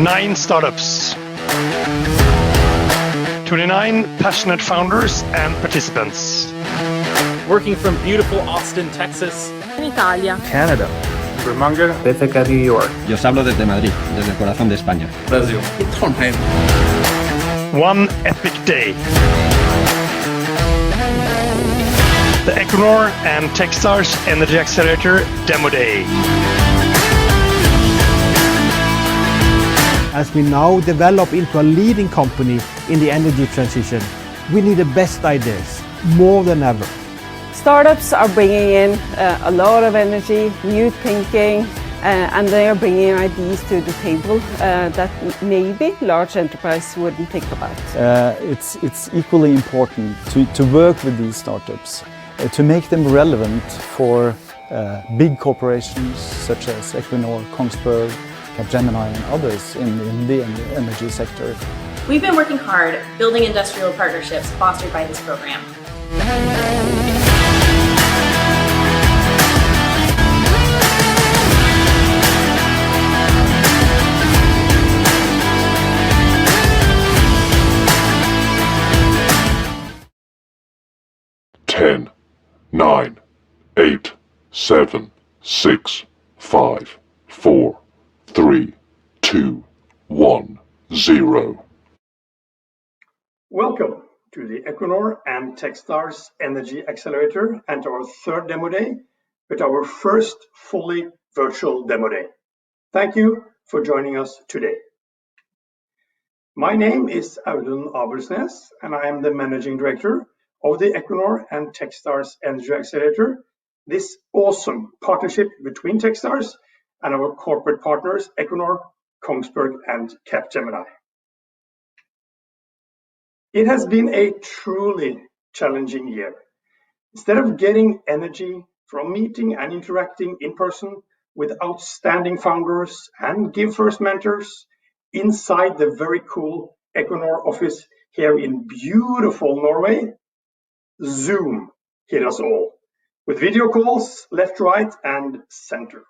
9 startups, 29 passionate founders and participants. Working from beautiful Austin, Texas. En Italia. Canada. Remanger. PFK New York. Yo os hablo desde Madrid, desde el corazón de España. Brasil. Trondheim. One epic day. The Equinor and Techstars Energy Accelerator Demo Day. As we now develop into a leading company in the energy transition, we need the best ideas, more than ever. Startups are bringing in a lot of energy, new thinking, and they are bringing ideas to the table that maybe large enterprise wouldn't think about. It's equally important to work with these startups, to make them relevant for big corporations such as Equinor, KONGSBERG, Capgemini and others in the energy sector. We've been working hard building industrial partnerships fostered by this program. Ten, 9, 8, 7, 6, 5, 4, 3, 2, 1, 0. Welcome to the Equinor and Techstars Energy Accelerator and our third demo day, but our first fully virtual demo day. Thank you for joining us today. My name is Audun Abelsnes and I am the Managing Director of the Equinor and Techstars Energy Accelerator, this awesome partnership between Techstars and our corporate partners Equinor, KONGSBERG and Capgemini. It has been a truly challenging year. Instead of getting energy from meeting and interacting in person with outstanding founders and Give First mentors inside the very cool Equinor office here in beautiful Norway, Zoom hit us all with video calls left, right, and center.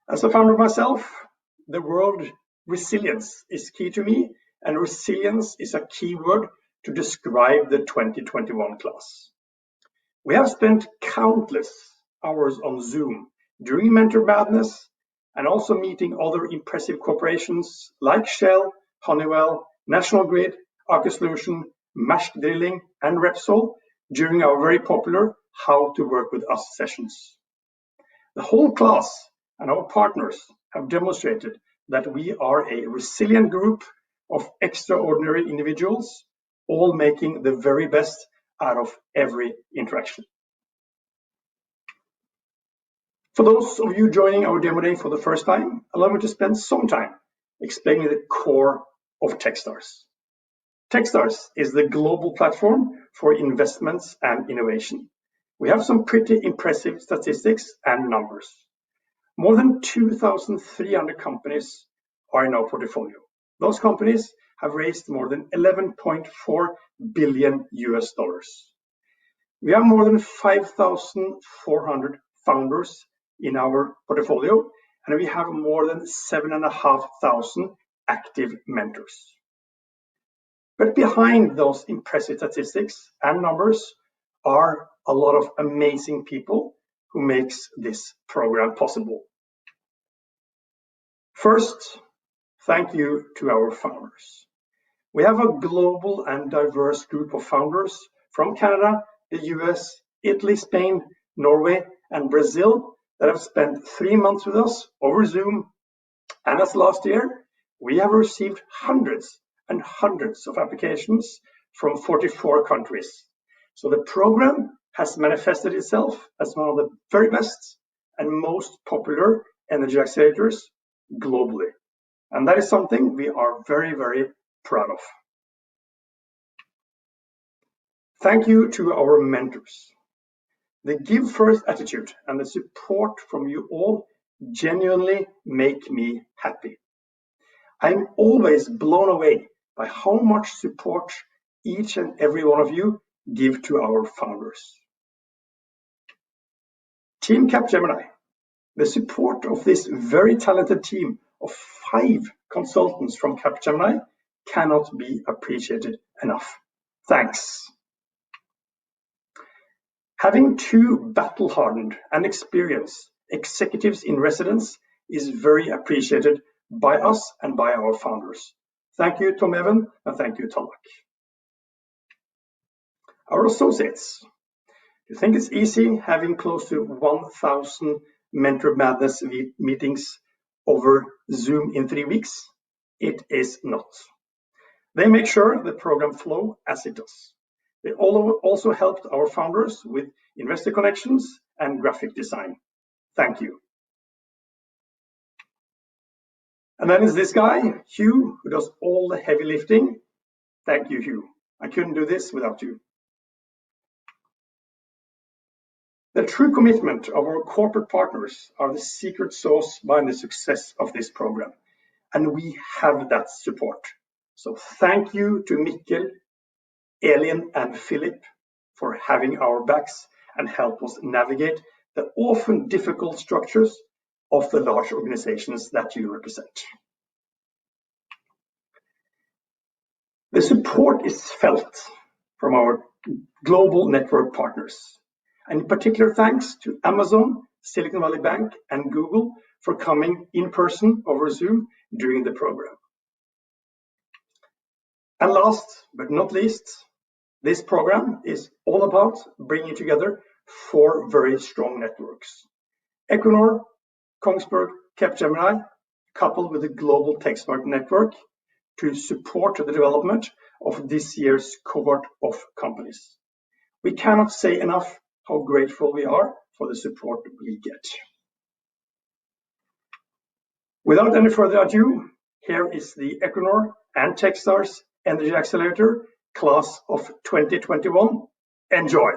As a founder myself, the word resilience is key to me, and resilience is a key word to describe the 2021 class. We have spent countless hours on Zoom during Mentor Madness and also meeting other impressive corporations like Shell, Honeywell, National Grid, Aker Solutions, Maersk Drilling, and Repsol during our very popular How to Work with Us sessions. The whole class and our partners have demonstrated that we are a resilient group of extraordinary individuals, all making the very best out of every interaction. For those of you joining our demo day for the first time, allow me to spend some time explaining the core of Techstars. Techstars is the global platform for investments and innovation. We have some pretty impressive statistics and numbers. More than 2,300 companies are in our portfolio. Those companies have raised more than $11.4 billion. We have more than 5,400 founders in our portfolio, and we have more than 7,500 active mentors. But behind those impressive statistics and numbers are a lot of amazing people who makes this program possible. First, thank you to our founders. We have a global and diverse group of founders from Canada, the US, Italy, Spain, Norway, and Brazil that have spent 3 months with us over Zoom. And as last year, we have received hundreds and hundreds of applications from 44 countries. So the program has manifested itself as one of the very best and most popular energy accelerators globally. And that is something we are very, very proud of. Thank you to our mentors. The give first attitude and the support from you all genuinely make me happy. I'm always blown away by how much support each and every one of you give to our founders. Team Capgemini, the support of this very talented team of 5 consultants from Capgemini cannot be appreciated enough. Thanks. Having 2 battle-hardened and experienced executives in residence is very appreciated by us and by our founders. Thank you, Tom Evan, and thank you, Dmacc. Our associates. Do you think it's easy having close to 1,000 Mentor Madness meetings over Zoom in 3 weeks? It is not. They make sure the program flow as it does. They also helped our founders with investor connections and graphic design. Thank you. And then is this guy, Hugh, who does all the heavy lifting. Thank you, Hugh. I couldn't do this without you. The true commitment of our corporate partners are the secret sauce behind the success of this program. And we have that support. So thank you to Mikkel, Elin, and Philip for having our backs and help us navigate the often difficult structures of the large organizations that you represent. The support is felt from our global network partners. And in particular, thanks to Amazon, Silicon Valley Bank, and Google for coming in person over Zoom during the program. And last but not least, this program is all about bringing together 4 very strong networks. Equinor, KONGSBERG Capgemini, coupled with the global Techstars network to support the development of this year's cohort of companies. We cannot say enough how grateful we are for the support we get. Without any further ado, here is the Equinor and Techstars Energy Accelerator class of 2021. Enjoy.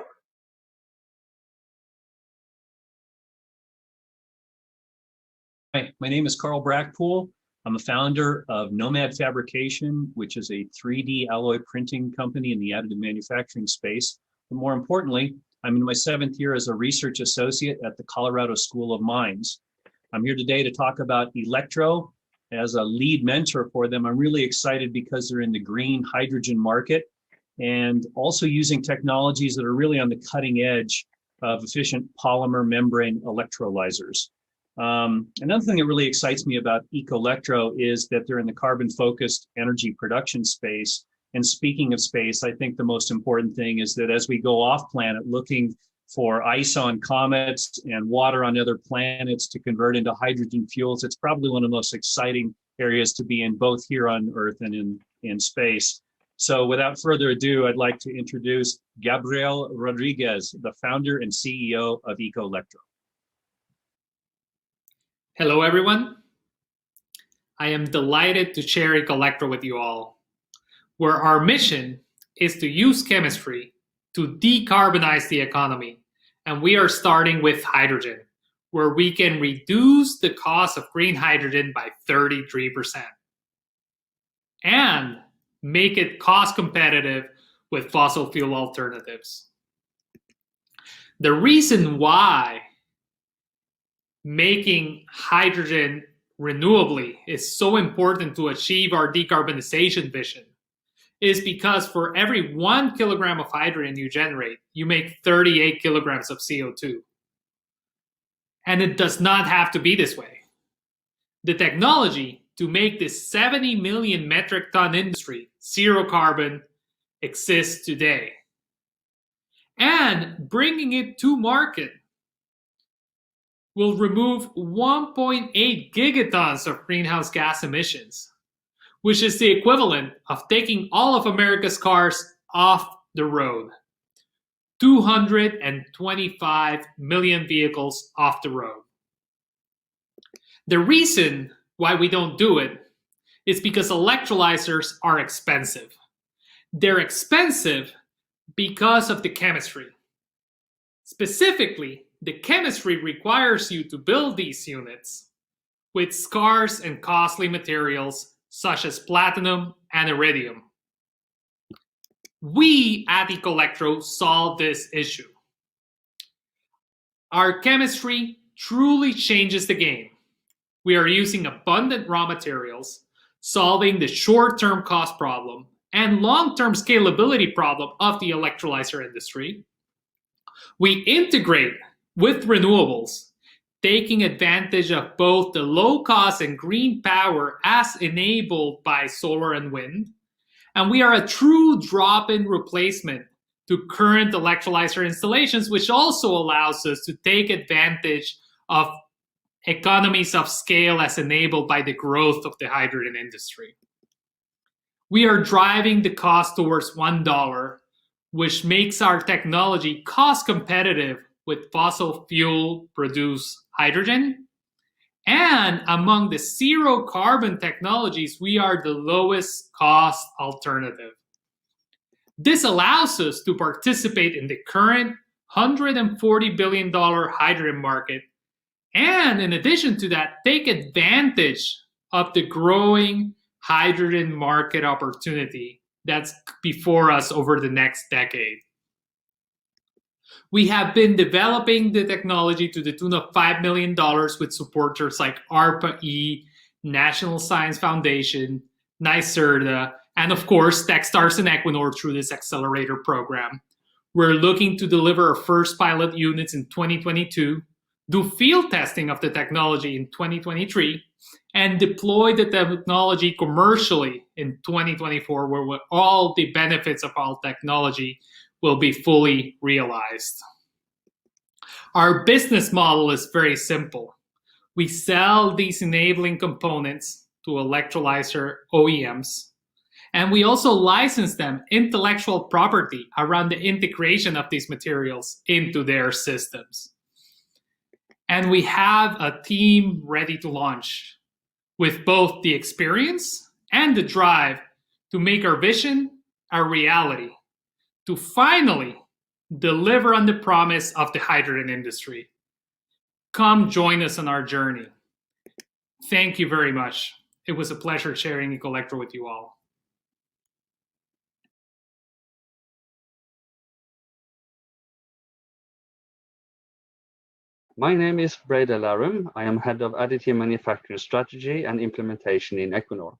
Hi, my name is Carl Brackpool. I'm a founder of Nomad Fabrication, which is a 3D alloy printing company in the additive manufacturing space. But more importantly, I'm in my 7th year as a research associate at the Colorado School of Mines. I'm here today to talk about Ecolectro. As a lead mentor for them, I'm really excited because they're in the green hydrogen market and also using technologies that are really on the cutting edge of efficient polymer membrane electrolyzers. Another thing that really excites me about Ecolectro is that they're in the carbon-focused energy production space. And speaking of space, I think the most important thing is that as we go off planet looking for ice on comets and water on other planets to convert into hydrogen fuels, it's probably one of the most exciting areas to be in, both here on Earth and in space. So without further ado, I'd like to introduce Gabriel Rodriguez, the founder and CEO of Ecolectro. Hello, everyone. I am delighted to share Ecolectro with you all, where our mission is to use chemistry to decarbonize the economy. And we are starting with hydrogen, where we can reduce the cost of green hydrogen by 33% and make it cost competitive with fossil fuel alternatives. The reason why making hydrogen renewably is so important to achieve our decarbonization vision is because for every 1 kilogram of hydrogen you generate, you make 38 kilograms of CO2. And it does not have to be this way. The technology to make this 70 million metric ton industry zero carbon exists today. And bringing it to market will remove 1.8 gigatons of greenhouse gas emissions, which is the equivalent of taking all of America's cars off the road. 225 million vehicles off the road. The reason why we don't do it is because electrolyzers are expensive. They're expensive because of the chemistry. Specifically, the chemistry requires you to build these units with scarce and costly materials such as platinum and iridium. We at Ecolectro solve this issue. Our chemistry truly changes the game. we are using abundant raw materials, solving the short-term cost problem and long-term scalability problem of the electrolyzer industry. We integrate with renewables, taking advantage of both the low cost and green power as enabled by solar and wind. And we are a true drop-in replacement to current electrolyzer installations, which also allows us to take advantage of economies of scale as enabled by the growth of the hydrogen industry. We are driving the cost towards $1, which makes our technology cost competitive with fossil fuel produced hydrogen. And among the zero carbon technologies, we are the lowest cost alternative. This allows us to participate in the current $140 billion hydrogen market. And in addition to that, take advantage of the growing hydrogen market opportunity that's before us over the next decade. We have been developing the technology to the tune of $5 million with supporters like ARPA-E, National Science Foundation, NYSERDA, and of course, Techstars and Equinor through this accelerator program. We're looking to deliver our first pilot units in 2022, do field testing of the technology in 2023, and deploy the technology commercially in 2024, where all the benefits of our technology will be fully realized. Our business model is very simple. We sell these enabling components to electrolyzer OEMs, and we also license them intellectual property around the integration of these materials into their systems. And we have a team ready to launch with both the experience and the drive to make our vision a reality, to finally deliver on the promise of the hydrogen industry. Come join us on our journey. Thank you very much. It was a pleasure sharing Ecolectro with you all. My name is Breda Larum. I am head of additive manufacturing strategy and implementation in Equinor.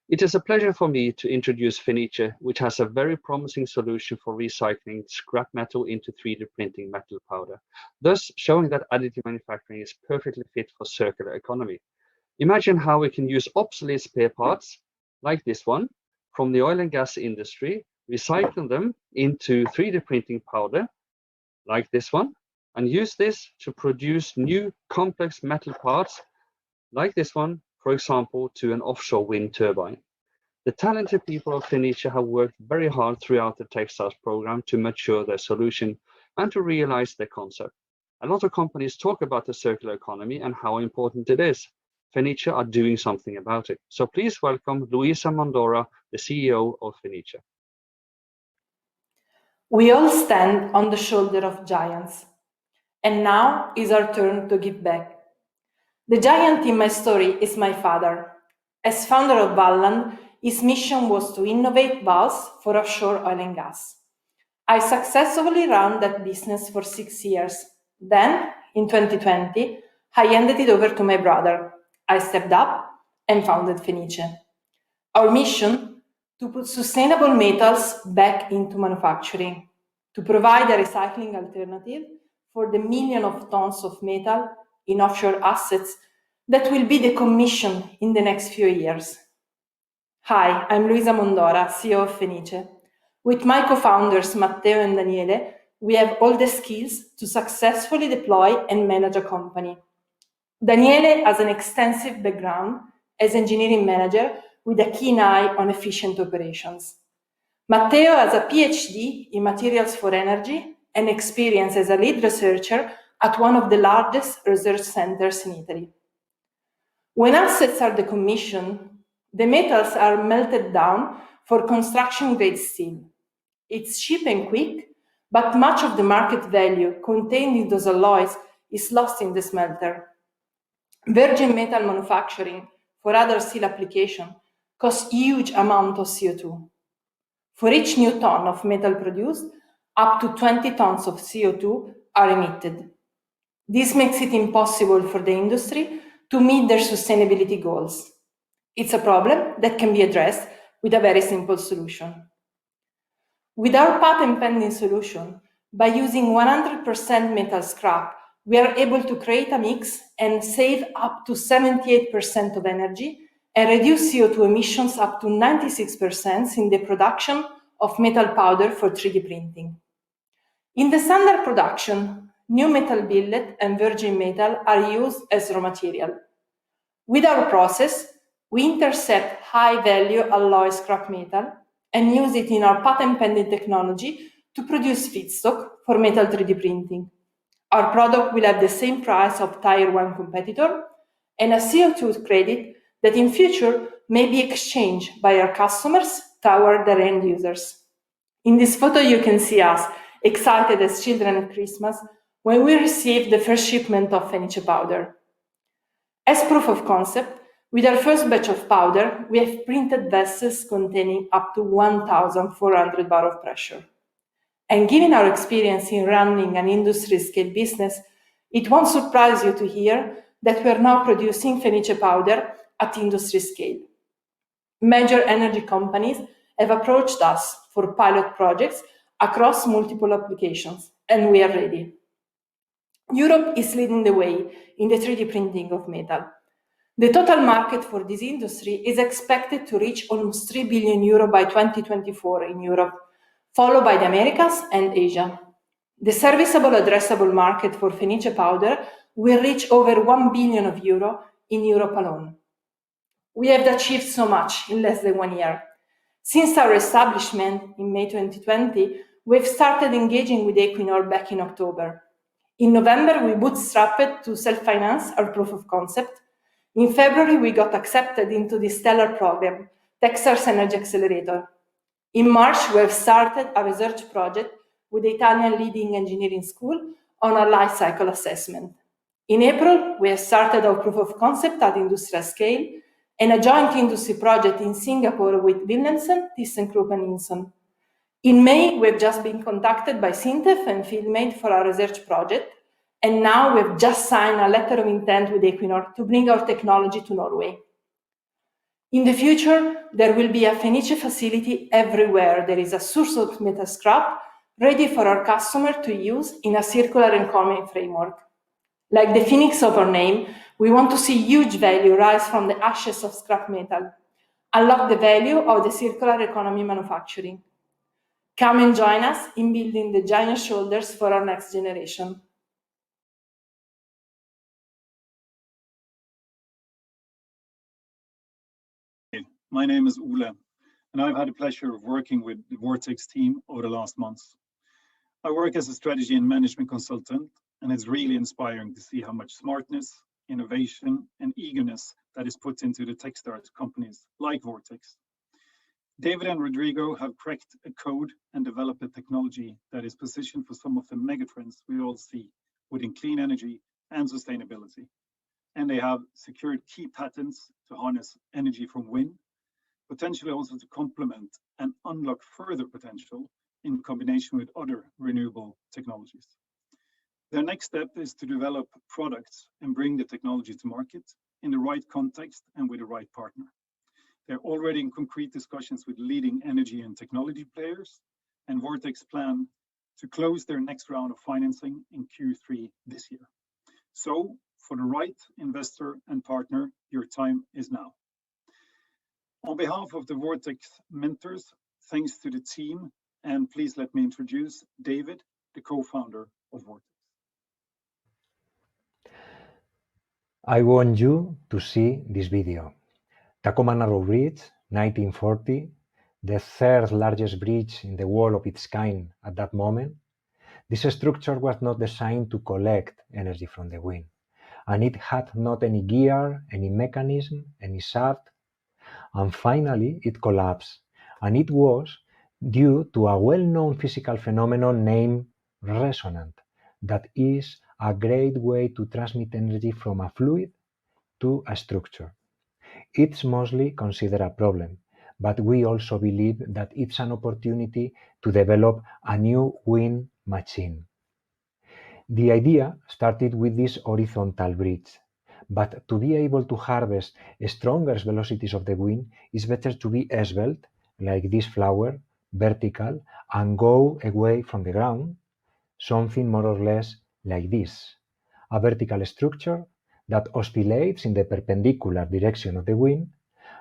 It is a pleasure for me to introduce Phoenicia, which has a very promising solution for recycling scrap metal into 3D printing metal powder, thus showing that additive manufacturing is perfectly fit for circular economy. Imagine how we can use obsolete spare parts, like this one, from the oil and gas industry, recycle them into 3D printing powder, like this one, and use this to produce new complex metal parts, like this one, for example, to an offshore wind turbine. The talented people of Phoenicia have worked very hard throughout the Techstars program to mature their solution and to realize their concept. A lot of companies talk about the circular economy and how important it is. Phoenicia are doing something about it. So please welcome Luisa Mondora, the CEO of Phoenicia. We all stand on the shoulder of giants, and now is our turn to give back. The giant in my story is my father. As founder of Valland, his mission was to innovate valves for offshore oil and gas. I successfully ran that business for 6 years. Then, in 2020, I handed it over to my brother. I stepped up and founded Phoenicia. Our mission: to put sustainable metals back into manufacturing, to provide a recycling alternative for the million of tons of metal in offshore assets that will be decommissioned in the next few years. Hi, I'm Luisa Mondora, CEO of Phoenicia. With my co-founders Matteo and Daniele, we have all the skills to successfully deploy and manage a company. Daniele has an extensive background as engineering manager with a keen eye on efficient operations. Matteo has a PhD in materials for energy and experience as a lead researcher at one of the largest research centers in Italy. When assets are decommissioned, the metals are melted down for construction-grade steel. It's cheap and quick, but much of the market value contained in those alloys is lost in the smelter. Virgin metal manufacturing for other steel application costs huge amount of CO2. For each new ton of metal produced, up to 20 tons of CO2 are emitted. This makes it impossible for the industry to meet their sustainability goals. It's a problem that can be addressed with a very simple solution. With our patent-pending solution, by using 100% metal scrap, we are able to create a mix and save up to 78% of energy and reduce CO2 emissions up to 96% in the production of metal powder for 3D printing. In the standard production, new metal billet and virgin metal are used as raw material. With our process, we intercept high-value alloy scrap metal and use it in our patent-pending technology to produce feedstock for metal 3D printing. Our product will have the same price of Tier 1 competitor and a CO2 credit that in future may be exchanged by our customers toward their end users. In this photo, you can see us excited as children at Christmas when we received the first shipment of Phoenicia powder. As proof of concept, with our first batch of powder, we have printed vessels containing up to 1,400 bar of pressure. And given our experience in running an industry-scale business, it won't surprise you to hear that we are now producing Phoenicia powder at industry scale. Major energy companies have approached us for pilot projects across multiple applications, and we are ready. Europe is leading the way in the 3D printing of metal. The total market for this industry is expected to reach almost 3 billion euro by 2024 in Europe, followed by the Americas and Asia. The serviceable addressable market for Phoenicia powder will reach over 1 billion euro in Europe alone. We have achieved so much in less than 1 year. Since our establishment in May 2020, we've started engaging with Equinor back in October. In November, we bootstrapped to self-finance our proof of concept. In February, we got accepted into the stellar program, Techstars Energy Accelerator. In March, we have started a research project with the Italian leading engineering school on a life cycle assessment. In April, we have started our proof of concept at industrial scale and a joint industry project in Singapore with Wilhelmsen, ThyssenKrupp and Inson. In May, we've just been contacted by Sintef and FieldMate for our research project, and now we've just signed a letter of intent with Equinor to bring our technology to Norway. In the future, there will be a Phoenicia facility everywhere there is a source of metal scrap ready for our customer to use in a circular economy framework. Like the phoenix of our name, we want to see huge value rise from the ashes of scrap metal, unlock the value of the circular economy manufacturing. Come and join us in building the giant shoulders for our next generation. My name is Ole, and I've had the pleasure of working with the Vortex team over the last months. I work as a strategy and management consultant, and it's really inspiring to see how much smartness, innovation, and eagerness that is put into the Techstars companies like Vortex. David and Rodrigo have cracked a code and developed a technology that is positioned for some of the megatrends we all see within clean energy and sustainability. And they have secured key patents to harness energy from wind, potentially also to complement and unlock further potential in combination with other renewable technologies. Their next step is to develop products and bring the technology to market in the right context and with the right partner. They're already in concrete discussions with leading energy and technology players, and Vortex plan to close their next round of financing in Q3 this year. So, for the right investor and partner, your time is now. On behalf of the Vortex mentors, thanks to the team, and please let me introduce David, the co-founder of Vortex. I want you to see this video. Tacoma Narrow Bridge, 1940, the third largest bridge in the world of its kind at that moment. This structure was not designed to collect energy from the wind, and it had not any gear, any mechanism, any shaft. And finally, it collapsed, and it was due to a well-known physical phenomenon named resonance, that is a great way to transmit energy from a fluid to a structure. It's mostly considered a problem, but we also believe that it's an opportunity to develop a new wind machine. The idea started with this horizontal bridge, But to be able to harvest stronger velocities of the wind, it's better to be svelte, like this flower, vertical, and go away from the ground, something more or less like this. A vertical structure that oscillates in the perpendicular direction of the wind,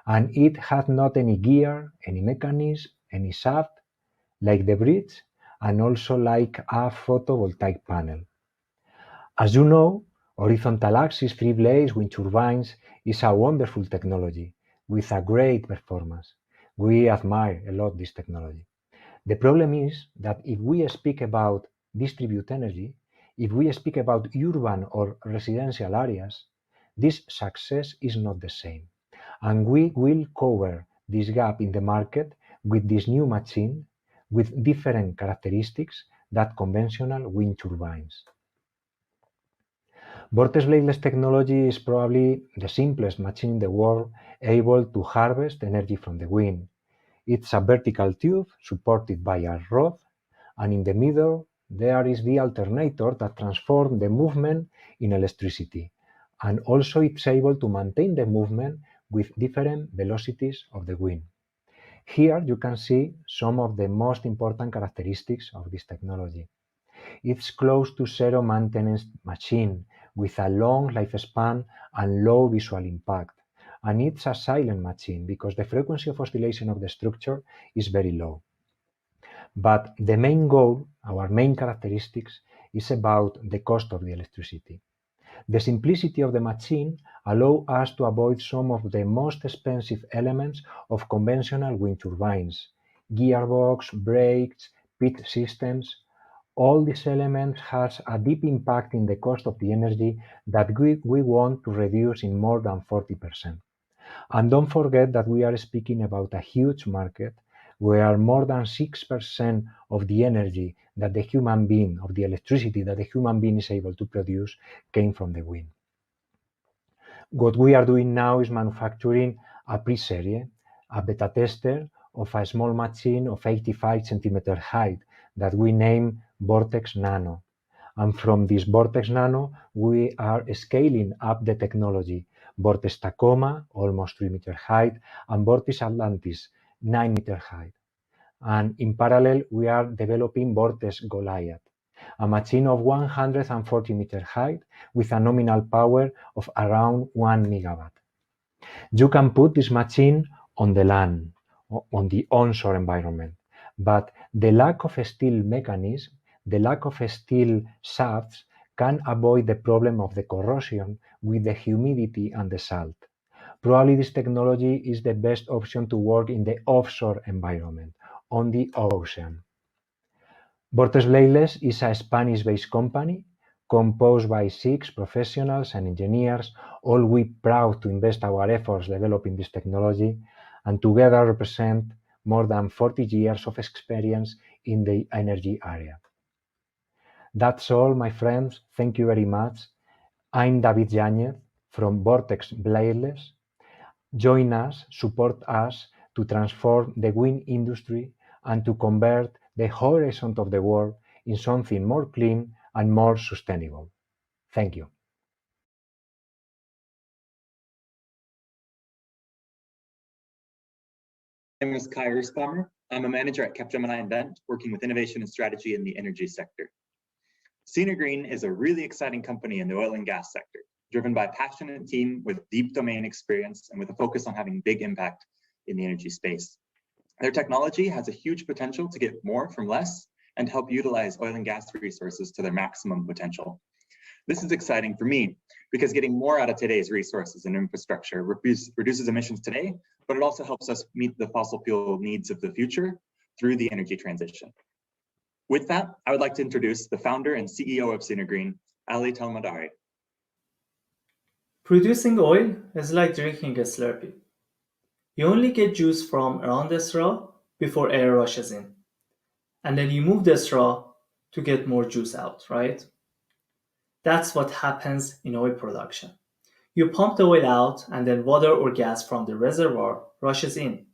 and it has not any gear, any mechanism, any shaft, like the bridge, and also like a photovoltaic panel. As you know, horizontal axis free blades wind turbines is a wonderful technology with a great performance. We admire a lot this technology. The problem is that if we speak about distributed energy, if we speak about urban or residential areas, this success is not the same. And we will cover this gap in the market with this new machine with different characteristics than conventional wind turbines. Vortex bladeless technology is probably the simplest machine in the world able to harvest energy from the wind. It's a vertical tube supported by a rod, and in the middle there is the alternator that transforms the movement in electricity. And also it's able to maintain the movement with different velocities of the wind. Here you can see some of the most important characteristics of this technology. It's close to zero maintenance machine with a long lifespan and low visual impact. And it's a silent machine because the frequency of oscillation of the structure is very low. But the main goal, our main characteristics, is about the cost of the electricity. The simplicity of the machine allows us to avoid some of the most expensive elements of conventional wind turbines: gearbox, brakes, pit systems. All these elements has a deep impact in the cost of the energy that we want to reduce in more than 40%. And don't forget that we are speaking about a huge market where more than 6% of the energy that the human being, of the electricity that the human being is able to produce, came from the wind. What we are doing now is manufacturing a pre-serie, a beta tester of a small machine of 85 centimeter height that we name Vortex Nano. And from this Vortex Nano, we are scaling up the technology. Vortex Tacoma, almost 3 meter height, and Vortex Atlantis, 9 meter height. And in parallel, we are developing Vortex Goliath, a machine of 140 meter height with a nominal power of around 1 megawatt. You can put this machine on the land, on the onshore environment, but the lack of steel mechanism, the lack of steel shafts can avoid the problem of the corrosion with the humidity and the salt. Probably this technology is the best option to work in the offshore environment, on the ocean. Vortex Bladeless is a Spanish-based company composed by 6 professionals and engineers, all we proud to invest our efforts developing this technology, and together represent more than 40 years of experience in the energy area. That's all, my friends. Thank you very much. I'm David Yáñez from Vortex Bladeless. Join us, support us to transform the wind industry and to convert the horizon of the world in something more clean and more sustainable. Thank you. My name is Kai Ersbommer. I'm a manager at Capgemini Invent, working with innovation and strategy in the energy sector. Synergi is a really exciting company in the oil and gas sector, driven by a passionate team with deep domain experience and with a focus on having big impact in the energy space. Their technology has a huge potential to get more from less and help utilize oil and gas resources to their maximum potential. This is exciting for me because getting more out of today's resources and infrastructure reduces emissions today, but it also helps us meet the fossil fuel needs of the future through the energy transition. With that, I would like to introduce the founder and CEO of Synergi, Ali Talmadari. Producing oil is like drinking a Slurpee. You only get juice from around the straw before air rushes in. And then you move the straw to get more juice out, right? That's what happens in oil production. You pump the oil out and then water or gas from the reservoir rushes in.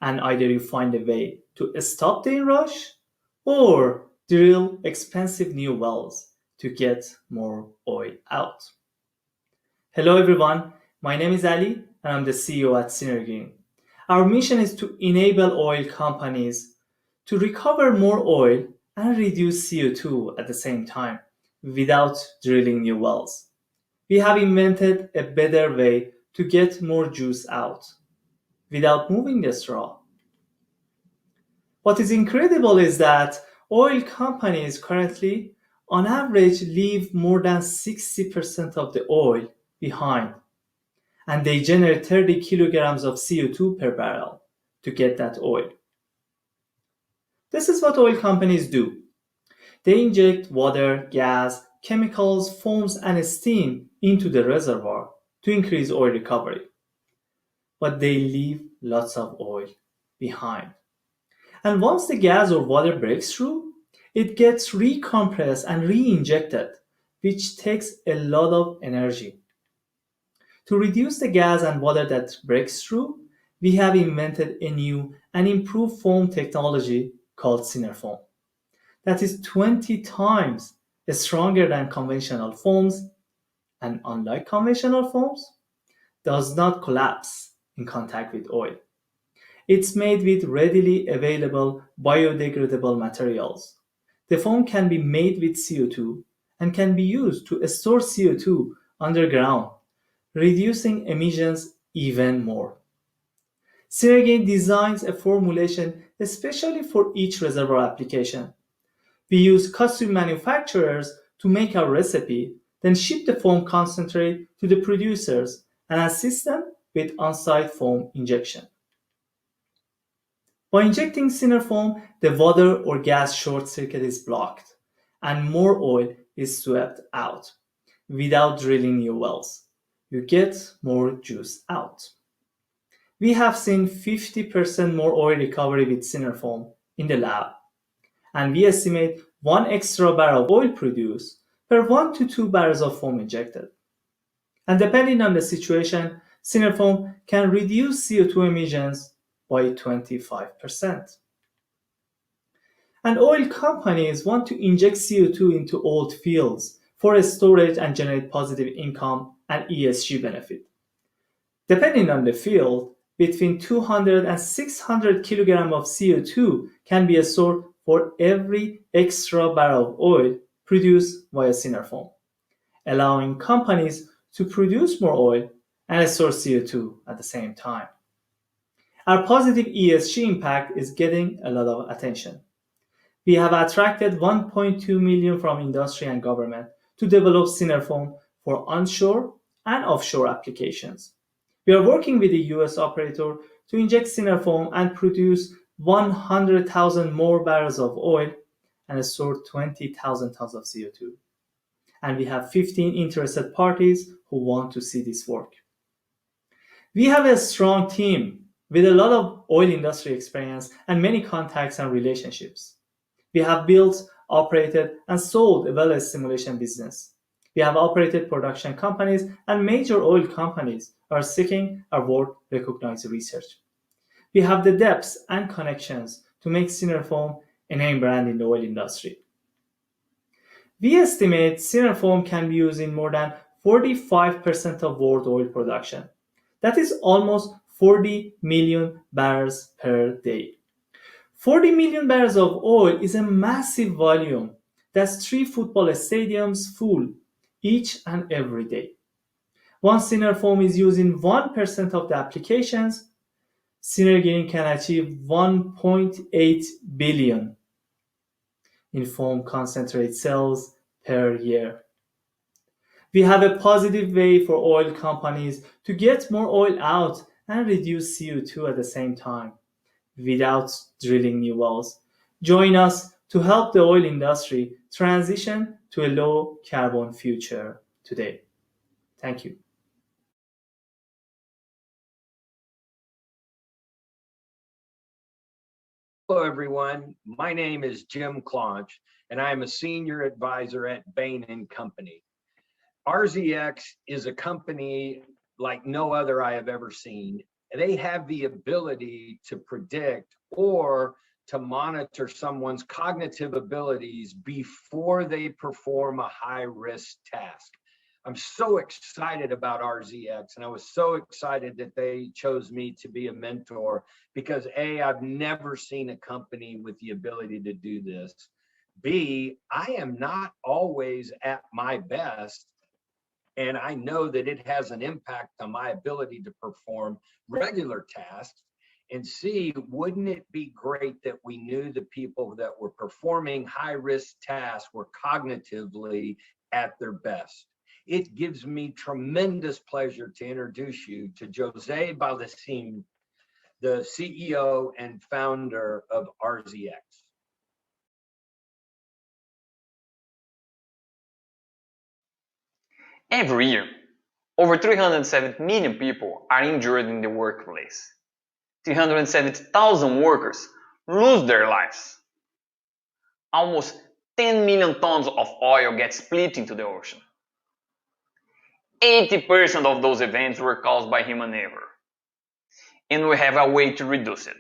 And either you find a way to stop the inrush or drill expensive new wells to get more oil out. Hello everyone, my name is Ali and I'm the CEO at Synergi. Our mission is to enable oil companies to recover more oil and reduce CO2 at the same time without drilling new wells. We have invented a better way to get more juice out without moving the straw. What is incredible is that oil companies currently, on average, leave more than 60% of the oil behind, and they generate 30 kilograms of CO2 per barrel to get that oil. This is what oil companies do. They inject water, gas, chemicals, foams, and steam into the reservoir to increase oil recovery. But they leave lots of oil behind. And once the gas or water breaks through, it gets recompressed and re-injected, which takes a lot of energy. To reduce the gas and water that breaks through, we have invented a new and improved foam technology called Synerfoam that is 20 times stronger than conventional foams, and unlike conventional foams, does not collapse in contact with oil. It's made with readily available biodegradable materials. The foam can be made with CO2 and can be used to store CO2 underground, reducing emissions even more. Synergi designs a formulation especially for each reservoir application. We use custom manufacturers to make our recipe, then ship the foam concentrate to the producers and assist them with on-site foam injection. By injecting Synerfoam, the water or gas short circuit is blocked and more oil is swept out without drilling new wells. You get more juice out. We have seen 50% more oil recovery with Synerfoam in the lab, and we estimate 1 extra barrel of oil produced per 1 to 2 barrels of foam injected. And depending on the situation, Synerfoam can reduce CO2 emissions by 25%. And oil companies want to inject CO2 into old fields for storage and generate positive income and ESG benefit. Depending on the field, between 200 and 600 kilograms of CO2 can be stored for every extra barrel of oil produced via Synerfoam, allowing companies to produce more oil and store CO2 at the same time. Our positive ESG impact is getting a lot of attention. We have attracted 1.2 million from industry and government to develop Synerfoam for onshore and offshore applications. We are working with a US operator to inject Synerfoam and produce 100,000 more barrels of oil and store 20,000 tons of CO2. And we have 15 interested parties who want to see this work. We have a strong team with a lot of oil industry experience and many contacts and relationships. We have built, operated, and sold a well simulation business. We have operated production companies, and major oil companies are seeking our world-recognized research. We have the depths and connections to make Synerfoam a name brand in the oil industry. We estimate Synerfoam can be used in more than 45% of world oil production. That is almost 40 million barrels per day. 40 million barrels of oil is a massive volume. That's 3 football stadiums full each and every day. Once Synerfoam is used in 1% of the applications, Synergi can achieve 1.8 billion in foam concentrate sales per year. We have a positive way for oil companies to get more oil out and reduce CO2 at the same time without drilling new wells. Join us to help the oil industry transition to a low carbon future today. Thank you. Hello, everyone. My name is Jim Claunch, and I am a senior advisor at Bain & Company. RZX is a company like no other I have ever seen. They have the ability to predict or to monitor someone's cognitive abilities before they perform a high-risk task. I'm so excited about RZX, and I was so excited that they chose me to be a mentor because A, I've never seen a company with the ability to do this. B, I am not always at my best, and I know that it has an impact on my ability to perform regular tasks. And C, wouldn't it be great that we knew the people that were performing high-risk tasks were cognitively at their best? It gives me tremendous pleasure to introduce you to Jose Baldacin, the CEO and founder of RZX. Every year, over 370 million people are injured in the workplace. 370,000 workers lose their lives. Almost 10 million tons of oil get split into the ocean. 80% of those events were caused by human error. And we have a way to reduce it.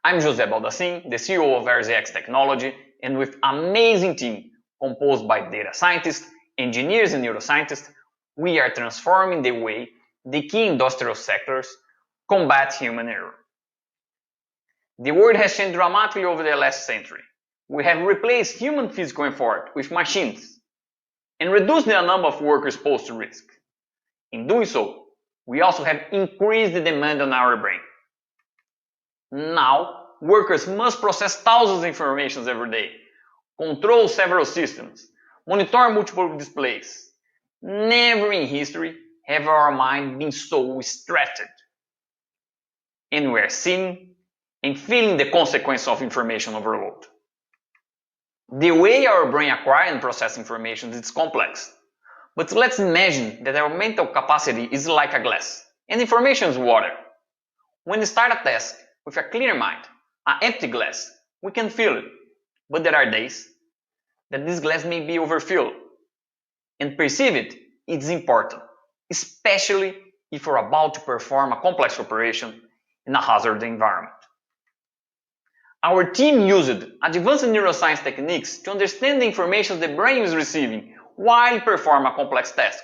I'm Jose Baldacin, the CEO of RZX Technology, and with an amazing team composed by data scientists, engineers and neuroscientists, we are transforming the way the key industrial sectors combat human error. The world has changed dramatically over the last century. We have replaced human physical effort with machines and reduced the number of workers posed to risk. In doing so, we also have increased the demand on our brain. Now, workers must process thousands of information every day, control several systems, monitor multiple displays. Never in history have our mind been so stretched. And we are seeing and feeling the consequence of information overload. The way our brain acquires and processes information is complex. But let's imagine that our mental capacity is like a glass, and information is water. When we start a task with a clear mind, an empty glass, we can feel it. But there are days that this glass may be overfilled. And perceive it is important, especially if you're about to perform a complex operation in a hazard environment. Our team used advanced neuroscience techniques to understand the information the brain is receiving while performing a complex task.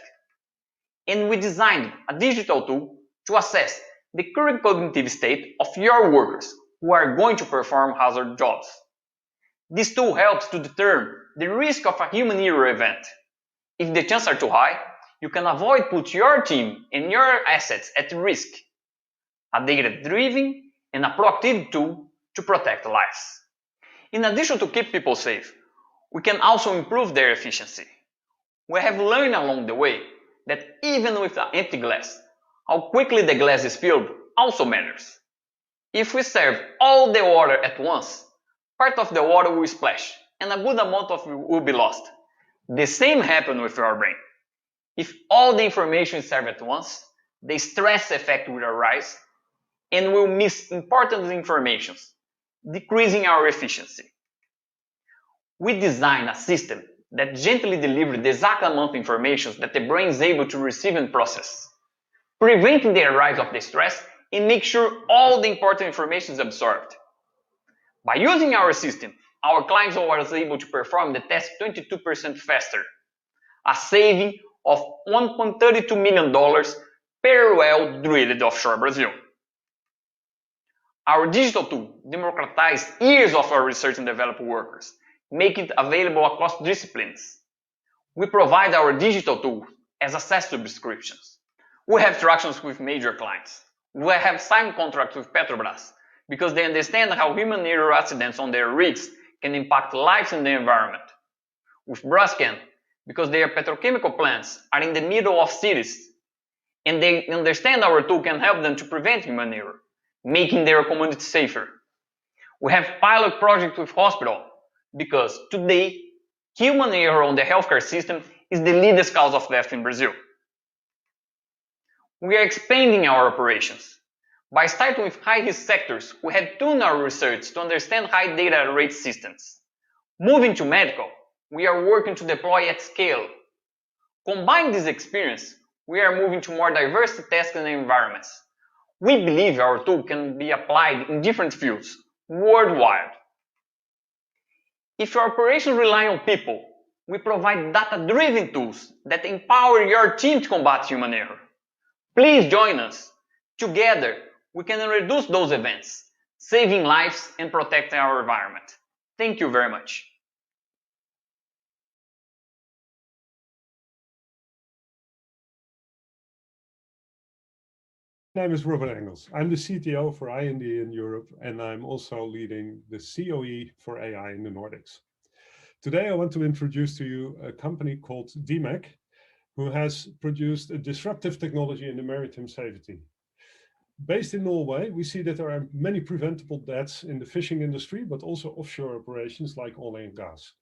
And we designed a digital tool to assess the current cognitive state of your workers who are going to perform hazard jobs. This tool helps to determine the risk of a human error event. If the chances are too high, you can avoid putting your team and your assets at risk. A data-driven and a proactive tool to protect lives. In addition to keep people safe, we can also improve their efficiency. We have learned along the way that even with an empty glass, how quickly the glass is filled also matters. If we serve all the water at once, part of the water will splash and a good amount of it will be lost. The same happens with our brain. If all the information is served at once, the stress effect will arise and we'll miss important information, decreasing our efficiency. We designed a system that gently delivers the exact amount of information that the brain is able to receive and process, preventing the rise of the stress and make sure all the important information is absorbed. By using our system, our clients were able to perform the task 22% faster, a saving of $1.32 million per well drilled offshore Brazil. Our digital tool democratized years of our research and development workers, making it available across disciplines. We provide our digital tool as access subscriptions. We have tractions with major clients. We have signed contracts with Petrobras because they understand how human error accidents on their rigs can impact lives and the environment. With Braskem, because their petrochemical plants are in the middle of cities and they understand our tool can help them to prevent human error, making their community safer. We have pilot projects with hospitals because today, human error on the healthcare system is the leading cause of death in Brazil. We are expanding our operations. By starting with high-risk sectors, we have tuned our research to understand high data rate systems. Moving to medical, we are working to deploy at scale. Combining this experience, we are moving to more diverse tasks and environments. We believe our tool can be applied in different fields worldwide. If your operations rely on people, we provide data-driven tools that empower your team to combat human error. Please join us. Together, we can reduce those events, saving lives and protecting our environment. Thank you very much. My name is Robert Engels. I'm the CTO for IND in Europe, and I'm also leading the COE for AI in the Nordics. Today, I want to introduce to you a company called Dmacc, who has produced a disruptive technology in the maritime safety. Based in Norway, we see that there are many preventable deaths in the fishing industry, but also offshore operations like oil and gas.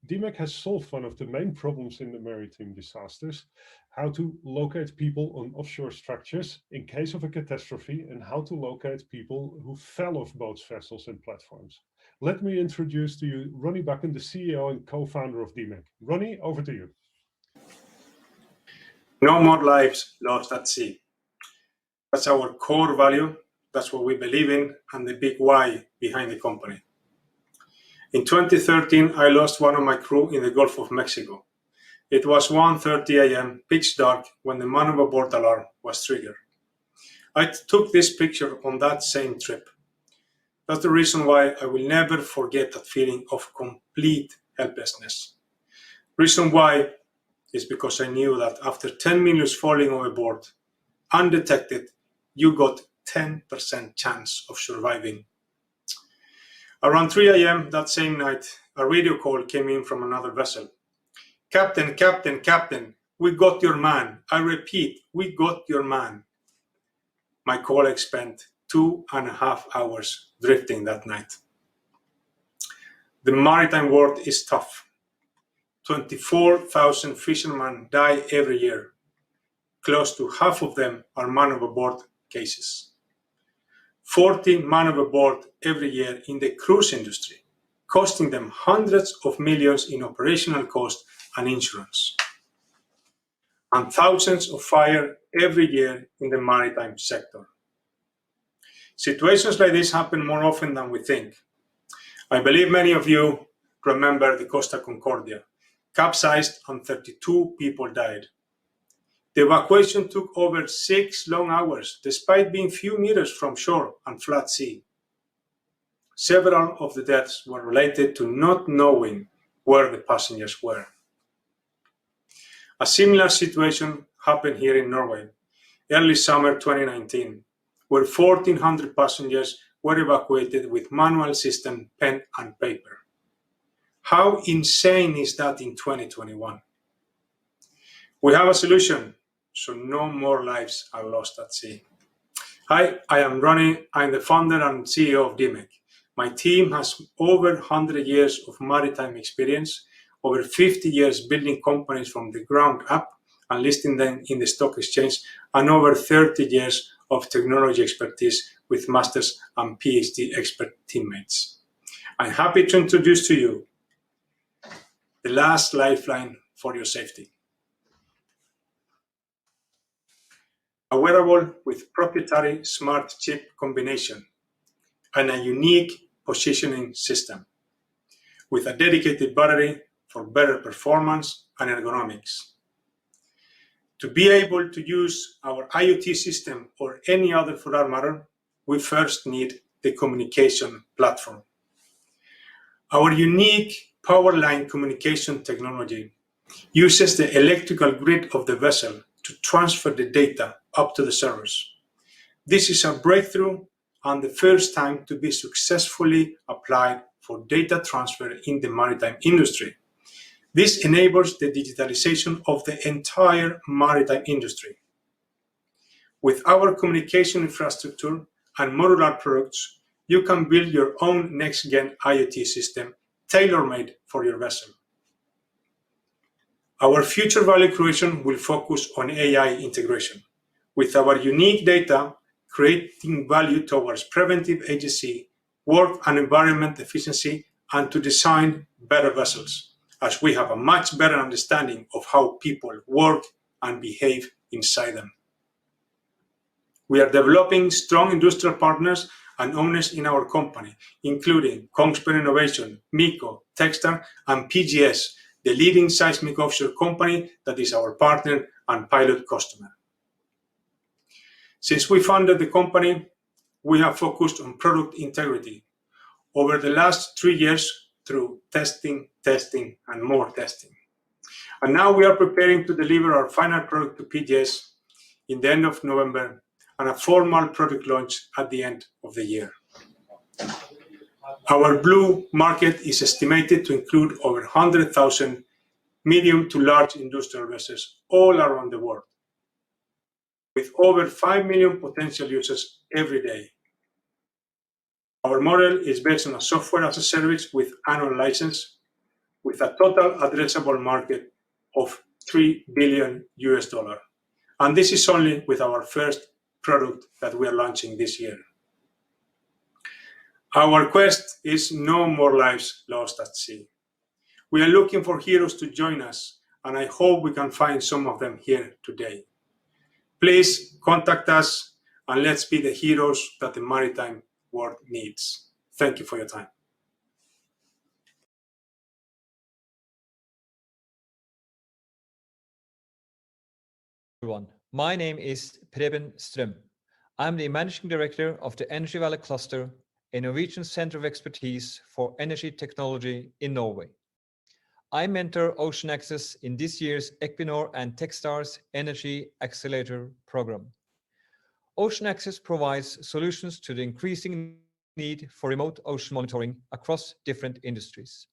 Dmacc has solved one of the main problems in the maritime disasters, how to locate people on offshore structures in case of a catastrophe, and how to locate people who fell off boats, vessels, and platforms. Let me introduce to you Ronnie Bakken, the CEO and co-founder of Dmacc. Ronnie, over to you. No more lives lost at sea. That's our core value. That's what we believe in, and the big why behind the company. In 2013, I lost one of my crew in the Gulf of Mexico. It was 1:30 a.m., pitch dark, when the man overboard alarm was triggered. I took this picture on that same trip. That's the reason why I will never forget that feeling of complete helplessness. Reason why is because I knew that after 10 minutes falling overboard, undetected, you got 10% chance of surviving. Around 3 a.m. that same night, a radio call came in from another vessel. Captain, Captain, Captain, we got your man. I repeat, we got your man. My colleague spent 2.5 hours drifting that night. The maritime world is tough. 24,000 fishermen die every year. Close to half of them are man overboard cases. 40 man overboard every year in the cruise industry, costing them hundreds of millions in operational cost and insurance. And thousands of fires every year in the maritime sector. Situations like this happen more often than we think. I believe many of you remember the Costa Concordia, capsized and 32 people died. The evacuation took over 6 long hours, despite being few meters from shore and flat sea. Several of the deaths were related to not knowing where the passengers were. A similar situation happened here in Norway, early summer 2019, where 1,400 passengers were evacuated with manual system, pen and paper. How insane is that in 2021? We have a solution, so no more lives are lost at sea. Hi, I am Ronnie. I'm the founder and CEO of Dmacc. My team has over 100 years of maritime experience, over 50 years building companies from the ground up and listing them in the stock exchange, and over 30 years of technology expertise with masters and PhD expert teammates. I'm happy to introduce to you the last lifeline for your safety. A wearable with proprietary smart chip combination and a unique positioning system with a dedicated battery for better performance and ergonomics. To be able to use our IoT system or any other for that matter, we first need the communication platform. Our unique power line communication technology uses the electrical grid of the vessel to transfer the data up to the servers. This is a breakthrough and the first time to be successfully applied for data transfer in the maritime industry. This enables the digitalization of the entire maritime industry. With our communication infrastructure and modular products, you can build your own next-gen IoT system tailor-made for your vessel. Our future value creation will focus on AI integration, with our unique data creating value towards preventive agency, work and environment efficiency, and to design better vessels, as we have a much better understanding of how people work and behave inside them. We are developing strong industrial partners and owners in our company, including KONGSBERG Innovation, Equinor Techstars, and PGS, the leading seismic offshore company that is our partner and pilot customer. Since we founded the company, we have focused on product integrity over the last 3 years through testing, and more testing. And now we are preparing to deliver our final product to PGS in the end of November and a formal product launch at the end of the year. Our blue market is estimated to include over 100,000 medium to large industrial vessels all around the world, with over 5 million potential users every day. Our model is based on a software as a service with annual license, with a total addressable market of $3 billion. And this is only with our first product that we are launching this year. Our quest is no more lives lost at sea. We are looking for heroes to join us, and I hope we can find some of them here today. Please contact us and let's be the heroes that the maritime world needs. Thank you for your time. Everyone, my name is Preben Strøm. I'm the Managing Director of the Energy Valley Cluster, a Norwegian Center of Expertise for Energy Technology in Norway. I mentor Ocean Access in this year's Equinor and Techstars Energy Accelerator program. Ocean Access provides solutions to the increasing need for remote ocean monitoring across different industries.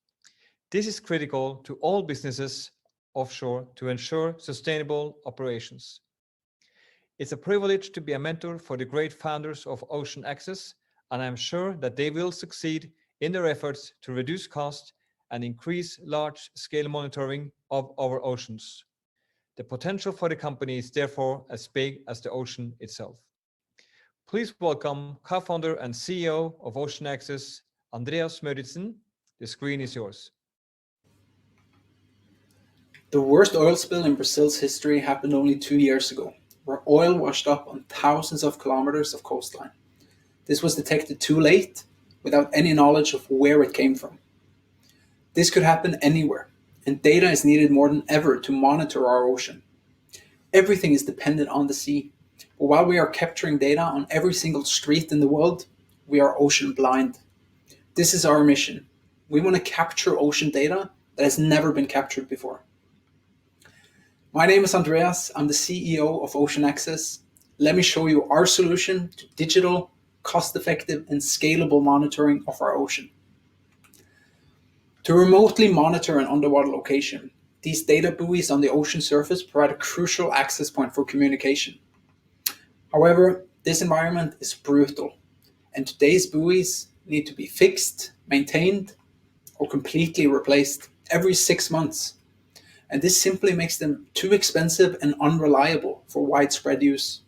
This is critical to all businesses offshore to ensure sustainable operations. It's a privilege to be a mentor for the great founders of Ocean Access, and I'm sure that they will succeed in their efforts to reduce cost and increase large-scale monitoring of our oceans. The potential for the company is therefore as big as the ocean itself. Please welcome co-founder and CEO of Ocean Access, Andreas Møritzen. The screen is yours. The worst oil spill in Brazil's history happened only 2 years ago, where oil washed up on thousands of kilometers of coastline. This was detected too late, without any knowledge of where it came from. This could happen anywhere, and data is needed more than ever to monitor our ocean. Everything is dependent on the sea, but while we are capturing data on every single street in the world, we are ocean blind. This is our mission. We want to capture ocean data that has never been captured before. My name is Andreas. I'm the CEO of Ocean Access. Let me show you our solution to digital, cost-effective, and scalable monitoring of our ocean. To remotely monitor an underwater location, these data buoys on the ocean surface provide a crucial access point for communication. However, this environment is brutal, and today's buoys need to be fixed, maintained, or completely replaced every 6 months. And this simply makes them too expensive and unreliable for widespread use.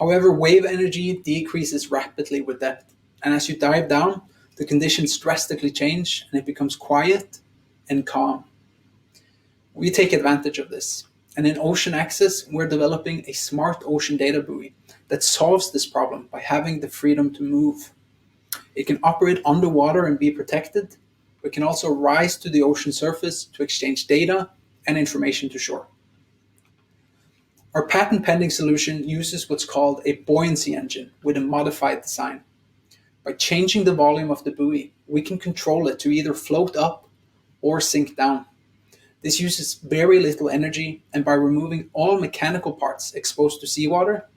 However, wave energy decreases rapidly with depth, and as you dive down, the conditions drastically change and it becomes quiet and calm. We take advantage of this, and in Ocean Access, we're developing a smart ocean data buoy that solves this problem by having the freedom to move. It can operate underwater and be protected, but can also rise to the ocean surface to exchange data and information to shore. Our patent-pending solution uses what's called a buoyancy engine with a modified design. By changing the volume of the buoy, we can control it to either float up or sink down. This uses very little energy, and by removing all mechanical parts exposed to seawater,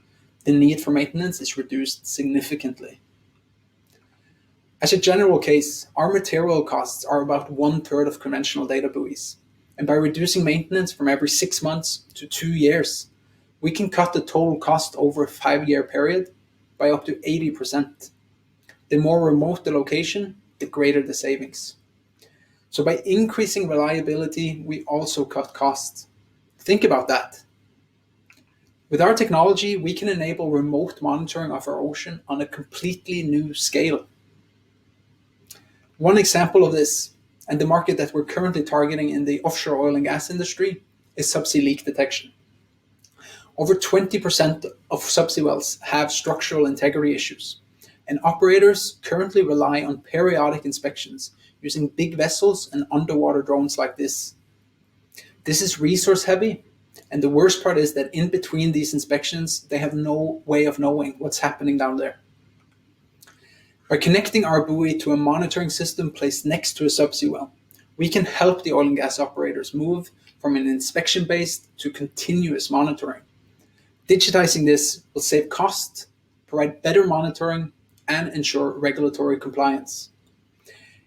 the need for maintenance is reduced significantly. As a general case, our material costs are about 1/3 of conventional data buoys, and by reducing maintenance from every 6 months to 2 years, we can cut the total cost over a 5-year period by up to 80%. The more remote the location, the greater the savings. So by increasing reliability, we also cut costs. Think about that. With our technology, we can enable remote monitoring of our ocean on a completely new scale. One example of this, and the market that we're currently targeting in the offshore oil and gas industry, is subsea leak detection. Over 20% of subsea wells have structural integrity issues, and operators currently rely on periodic inspections using big vessels and underwater drones like this. This is resource heavy, and the worst part is that in between these inspections, they have no way of knowing what's happening down there. By connecting our buoy to a monitoring system placed next to a subsea well, we can help the oil and gas operators move from an inspection-based to continuous monitoring. Digitizing this will save cost, provide better monitoring, and ensure regulatory compliance.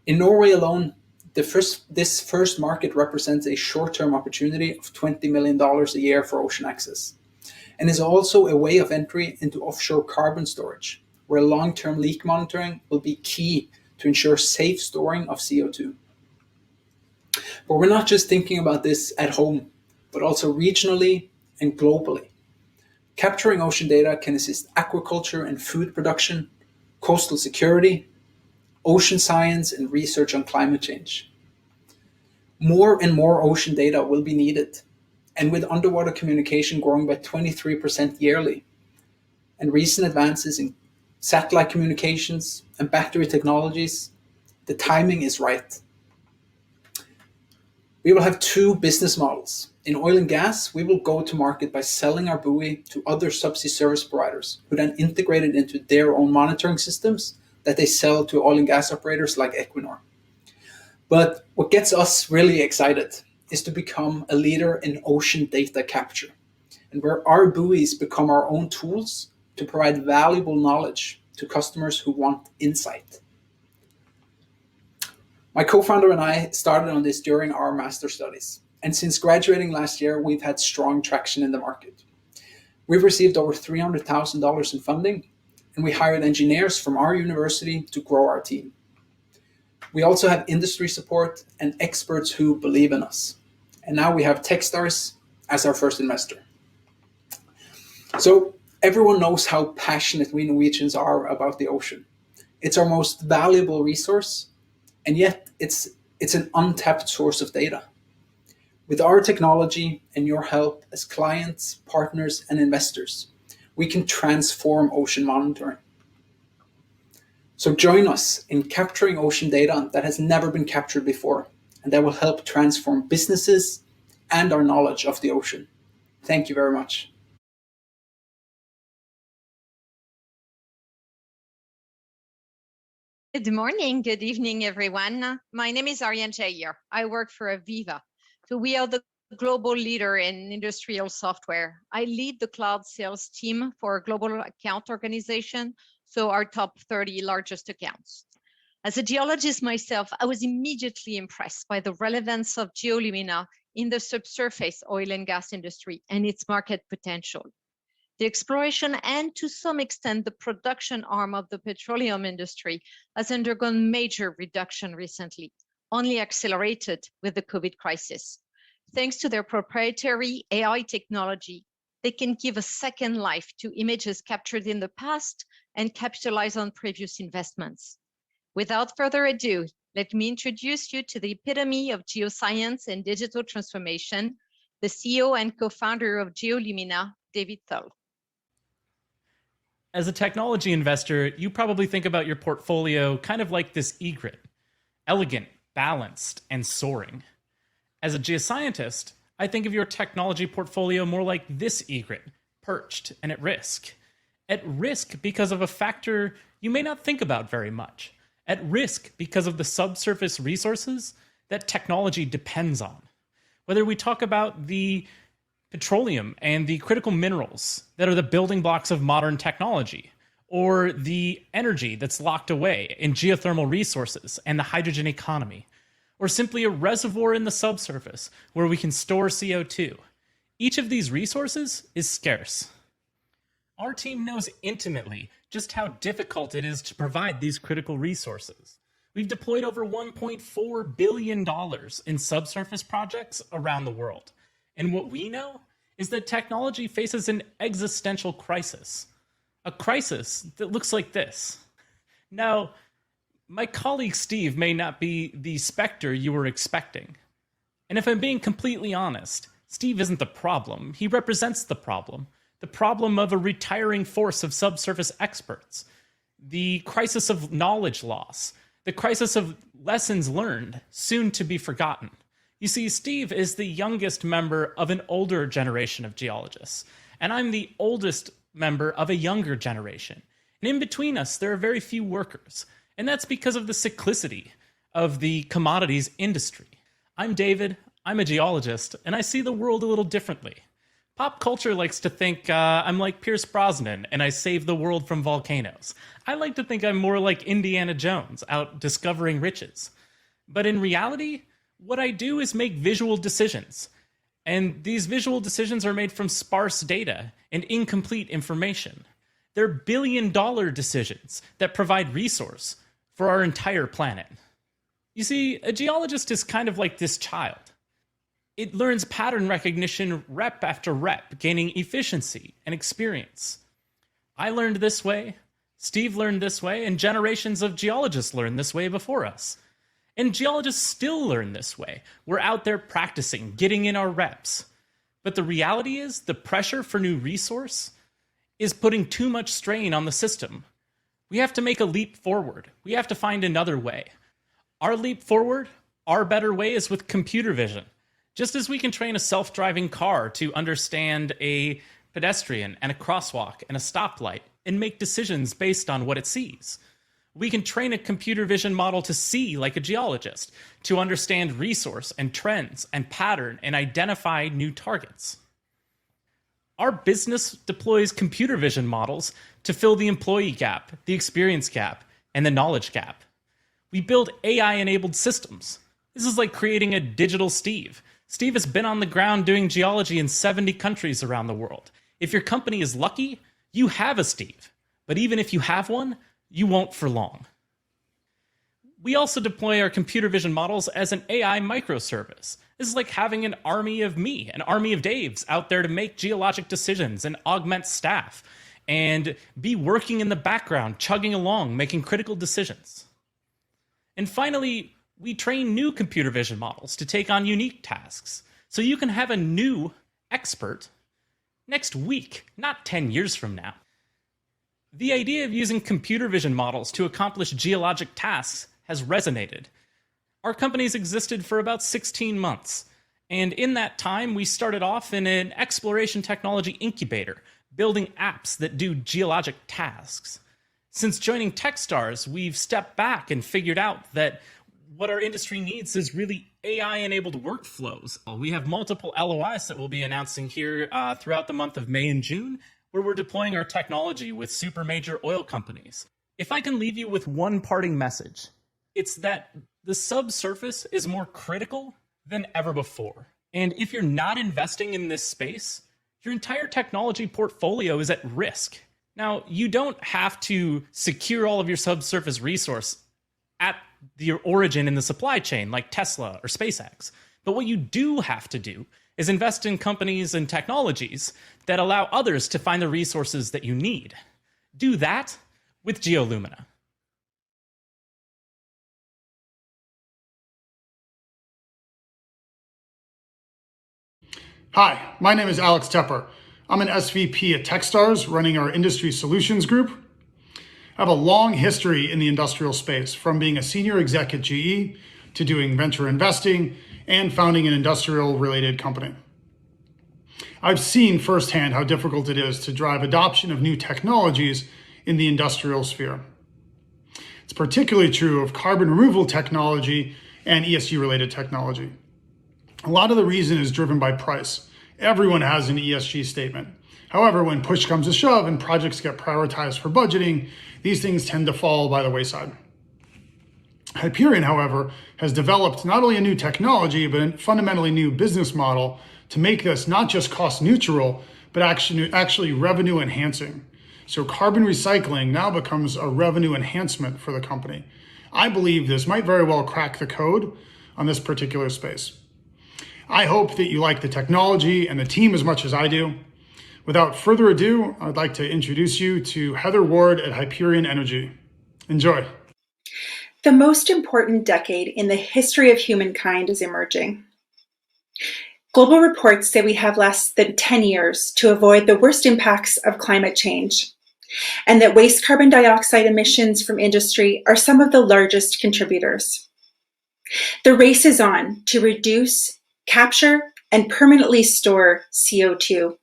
In Norway alone, this first market represents a short-term opportunity of $20 million a year for ocean access, and is also a way of entry into offshore carbon storage, where long-term leak monitoring will be key to ensure safe storing of CO2. But we're not just thinking about this at home, but also regionally and globally. Capturing ocean data can assist aquaculture and food production, coastal security, ocean science, and research on climate change. More and more ocean data will be needed, and with underwater communication growing by 23% yearly, and recent advances in satellite communications and battery technologies, the timing is right. We will have two business models. In oil and gas, we will go to market by selling our buoy to other subsea service providers who then integrate it into their own monitoring systems that they sell to oil and gas operators like Equinor. But what gets us really excited is to become a leader in ocean data capture, and where our buoys become our own tools to provide valuable knowledge to customers who want insight. My co-founder and I started on this during our master studies, and since graduating last year, we've had strong traction in the market. We've received over $300,000 in funding, and we hired engineers from our university to grow our team. We also have industry support and experts who believe in us. And now we have Techstars as our first investor. So everyone knows how passionate we Norwegians are about the ocean. It's our most valuable resource, and yet it's an untapped source of data. With our technology and your help as clients, partners, and investors, we can transform ocean monitoring. So join us in capturing ocean data that has never been captured before, and that will help transform businesses and our knowledge of the ocean. Thank you very much. Good morning, good evening, everyone. My name is Ariane Jair. I work for Aviva. So we are the global leader in industrial software. I lead the cloud sales team for a global account organization, so our top 30 largest accounts. As a geologist myself, I was immediately impressed by the relevance of Geolumina in the subsurface oil and gas industry and its market potential. The exploration and, to some extent, the production arm of the petroleum industry has undergone major reduction recently, only accelerated with the COVID crisis. Thanks to their proprietary AI technology, they can give a second life to images captured in the past and capitalize on previous investments. Without further ado, let me introduce you to the epitome of geoscience and digital transformation, the CEO and co-founder of Geolumina, David Thull. As a technology investor, you probably think about your portfolio kind of like this egret, elegant, balanced, and soaring. As a geoscientist, I think of your technology portfolio more like this egret, perched and at risk. At risk because of a factor you may not think about very much. At risk because of the subsurface resources that technology depends on. Whether we talk about the petroleum and the critical minerals that are the building blocks of modern technology, or the energy that's locked away in geothermal resources and the hydrogen economy, or simply a reservoir in the subsurface where we can store CO2. Each of these resources is scarce. Our team knows intimately just how difficult it is to provide these critical resources. We've deployed over $1.4 billion in subsurface projects around the world. And what we know is that technology faces an existential crisis. A crisis that looks like this. Now, my colleague Steve may not be the specter you were expecting. And if I'm being completely honest, Steve isn't the problem. He represents the problem of a retiring force of subsurface experts, the crisis of knowledge loss, the crisis of lessons learned, soon to be forgotten. You see, Steve is the youngest member of an older generation of geologists, and I'm the oldest member of a younger generation. And in between us, there are very few workers, and that's because of the cyclicity of the commodities industry. I'm David, I'm a geologist, and I see the world a little differently. Pop culture likes to think I'm like Pierce Brosnan and I save the world from volcanoes. I like to think I'm more like Indiana Jones, out discovering riches. But in reality, what I do is make visual decisions. And these visual decisions are made from sparse data and incomplete information. They're billion-dollar decisions that provide resource for our entire planet. You see, a geologist is kind of like this child. It learns pattern recognition rep after rep, gaining efficiency and experience. I learned this way, Steve learned this way, and generations of geologists learned this way before us. And geologists still learn this way. We're out there practicing, getting in our reps. But the reality is, the pressure for new resource is putting too much strain on the system. We have to make a leap forward. We have to find another way. Our leap forward, our better way is with computer vision. Just as we can train a self-driving car to understand a pedestrian and a crosswalk and a stoplight and make decisions based on what it sees, we can train a computer vision model to see like a geologist, to understand resource and trends and pattern and identify new targets. Our business deploys computer vision models to fill the employee gap, the experience gap, and the knowledge gap. We build AI-enabled systems. This is like creating a digital Steve. Steve has been on the ground doing geology in 70 countries around the world. If your company is lucky, you have a Steve. But even if you have one, you won't for long. We also deploy our computer vision models as an AI microservice. This is like having an army of me, an army of Daves out there to make geologic decisions and augment staff and be working in the background, chugging along, making critical decisions. And finally, we train new computer vision models to take on unique tasks. So you can have a new expert next week, not 10 years from now. The idea of using computer vision models to accomplish geologic tasks has resonated. Our company's existed for about 16 months. And in that time, we started off in an exploration technology incubator, building apps that do geologic tasks. Since joining Techstars, we've stepped back and figured out that what our industry needs is really AI-enabled workflows. We have multiple LOIs that we'll be announcing here throughout the month of May and June, where we're deploying our technology with super major oil companies. If I can leave you with one parting message, it's that the subsurface is more critical than ever before. And if you're not investing in this space, your entire technology portfolio is at risk. Now, you don't have to secure all of your subsurface resource at the origin in the supply chain like Tesla or SpaceX. But what you do have to do is invest in companies and technologies that allow others to find the resources that you need. Do that with Geolumina. Hi, my name is Alex Tepper. I'm an SVP at Techstars, running our industry solutions group. I have a long history in the industrial space, from being a senior exec at GE to doing venture investing and founding an industrial-related company. I've seen firsthand how difficult it is to drive adoption of new technologies in the industrial sphere. It's particularly true of carbon removal technology and ESG-related technology. A lot of the reason is driven by price. Everyone has an ESG statement. However, when push comes to shove and projects get prioritized for budgeting, these things tend to fall by the wayside. Hyperion, however, has developed not only a new technology, but a fundamentally new business model to make this not just cost neutral, but actually revenue enhancing. So carbon recycling now becomes a revenue enhancement for the company. I believe this might very well crack the code on this particular space. I hope that you like the technology and the team as much as I do. Without further ado, I'd like to introduce you to Heather Ward at Hyperion Energy. Enjoy. The most important decade in the history of humankind is emerging. Global reports say we have less than 10 years to avoid the worst impacts of climate change, and that waste carbon dioxide emissions from industry are some of the largest contributors. The race is on to reduce, capture, and permanently store CO2.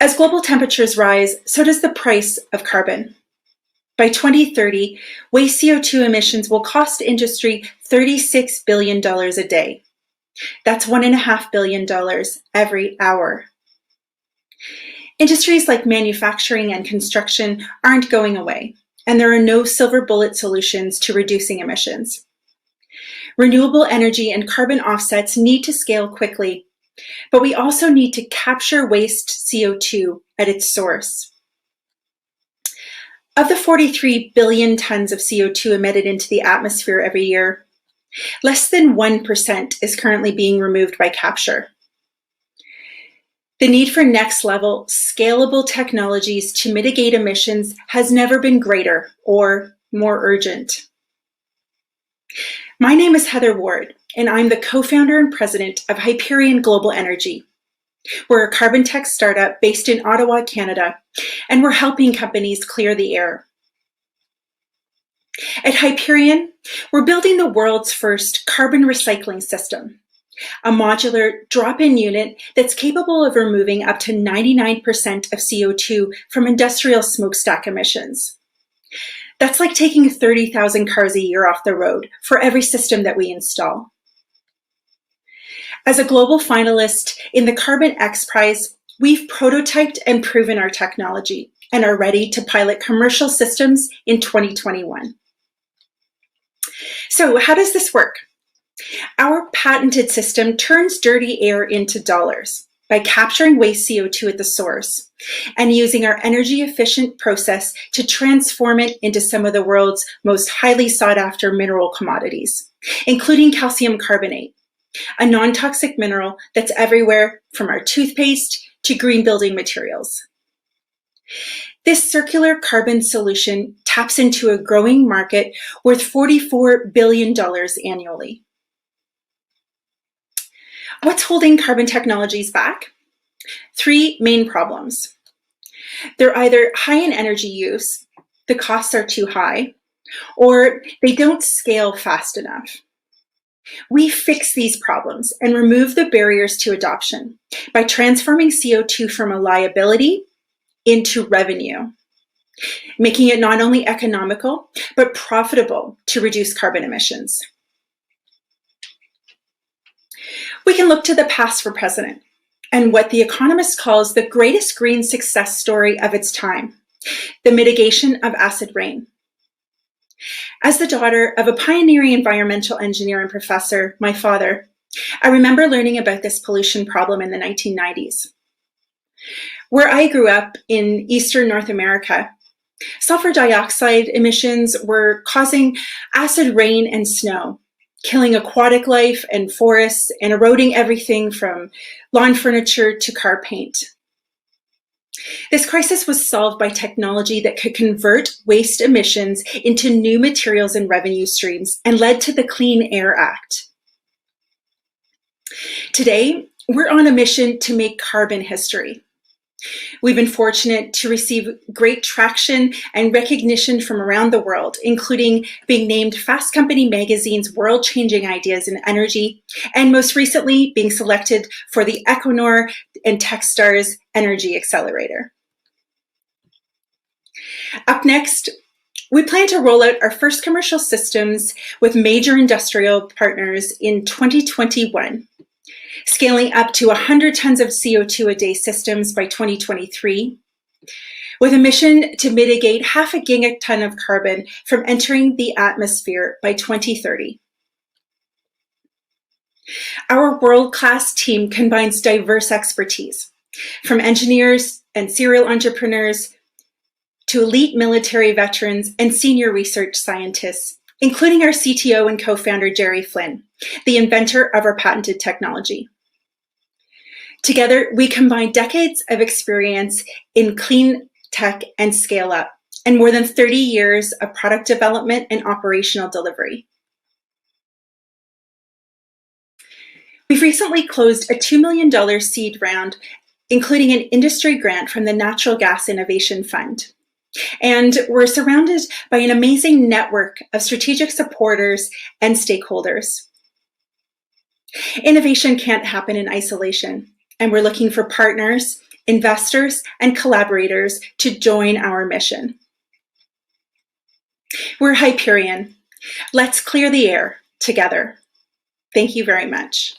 As global temperatures rise, so does the price of carbon. By 2030, waste CO2 emissions will cost industry $36 billion a day. That's $1.5 billion every hour. Industries like manufacturing and construction aren't going away, and there are no silver bullet solutions to reducing emissions. Renewable energy and carbon offsets need to scale quickly, but we also need to capture waste CO2 at its source. Of the 43 billion tons of CO2 emitted into the atmosphere every year, less than 1% is currently being removed by capture. The need for next-level, scalable technologies to mitigate emissions has never been greater or more urgent. My name is Heather Ward, and I'm the co-founder and president of Hyperion Global Energy. We're a carbon tech startup based in Ottawa, Canada, and we're helping companies clear the air. At Hyperion, we're building the world's first carbon recycling system, a modular drop-in unit that's capable of removing up to 99% of CO2 from industrial smokestack emissions. That's like taking 30,000 cars a year off the road for every system that we install. As a global finalist in the Carbon X Prize, we've prototyped and proven our technology and are ready to pilot commercial systems in 2021. So how does this work? Our patented system turns dirty air into dollars by capturing waste CO2 at the source and using our energy-efficient process to transform it into some of the world's most highly sought-after mineral commodities, including calcium carbonate, a non-toxic mineral that's everywhere from our toothpaste to green building materials. This circular carbon solution taps into a growing market worth $44 billion annually. What's holding carbon technologies back? Three main problems. They're either high in energy use, the costs are too high, or they don't scale fast enough. We fix these problems and remove the barriers to adoption by transforming CO2 from a liability into revenue, making it not only economical, but profitable to reduce carbon emissions. We can look to the past for precedent and what The Economist calls the greatest green success story of its time, the mitigation of acid rain. As the daughter of a pioneering environmental engineer and professor, my father, I remember learning about this pollution problem in the 1990s. Where I grew up in Eastern North America, sulfur dioxide emissions were causing acid rain and snow, killing aquatic life and forests and eroding everything from lawn furniture to car paint. This crisis was solved by technology that could convert waste emissions into new materials and revenue streams and led to the Clean Air Act. Today, we're on a mission to make carbon history. We've been fortunate to receive great traction and recognition from around the world, including being named Fast Company magazine's World-Changing Ideas in Energy, and most recently being selected for the Equinor Techstars Energy Accelerator. Up next, we plan to roll out our first commercial systems with major industrial partners in 2021. Scaling up to 100 tons of CO2 a day systems by 2023, with a mission to mitigate 0.5 gigaton of carbon from entering the atmosphere by 2030. Our world-class team combines diverse expertise, from engineers and serial entrepreneurs to elite military veterans and senior research scientists, including our CTO and co-founder, Jerry Flynn, the inventor of our patented technology. Together, we combine decades of experience in clean tech and scale up, and more than 30 years of product development and operational delivery. We've recently closed a $2 million seed round, including an industry grant from the Natural Gas Innovation Fund. And we're surrounded by an amazing network of strategic supporters and stakeholders. Innovation can't happen in isolation, and we're looking for partners, investors, and collaborators to join our mission. We're Hyperion. Let's clear the air together. Thank you very much.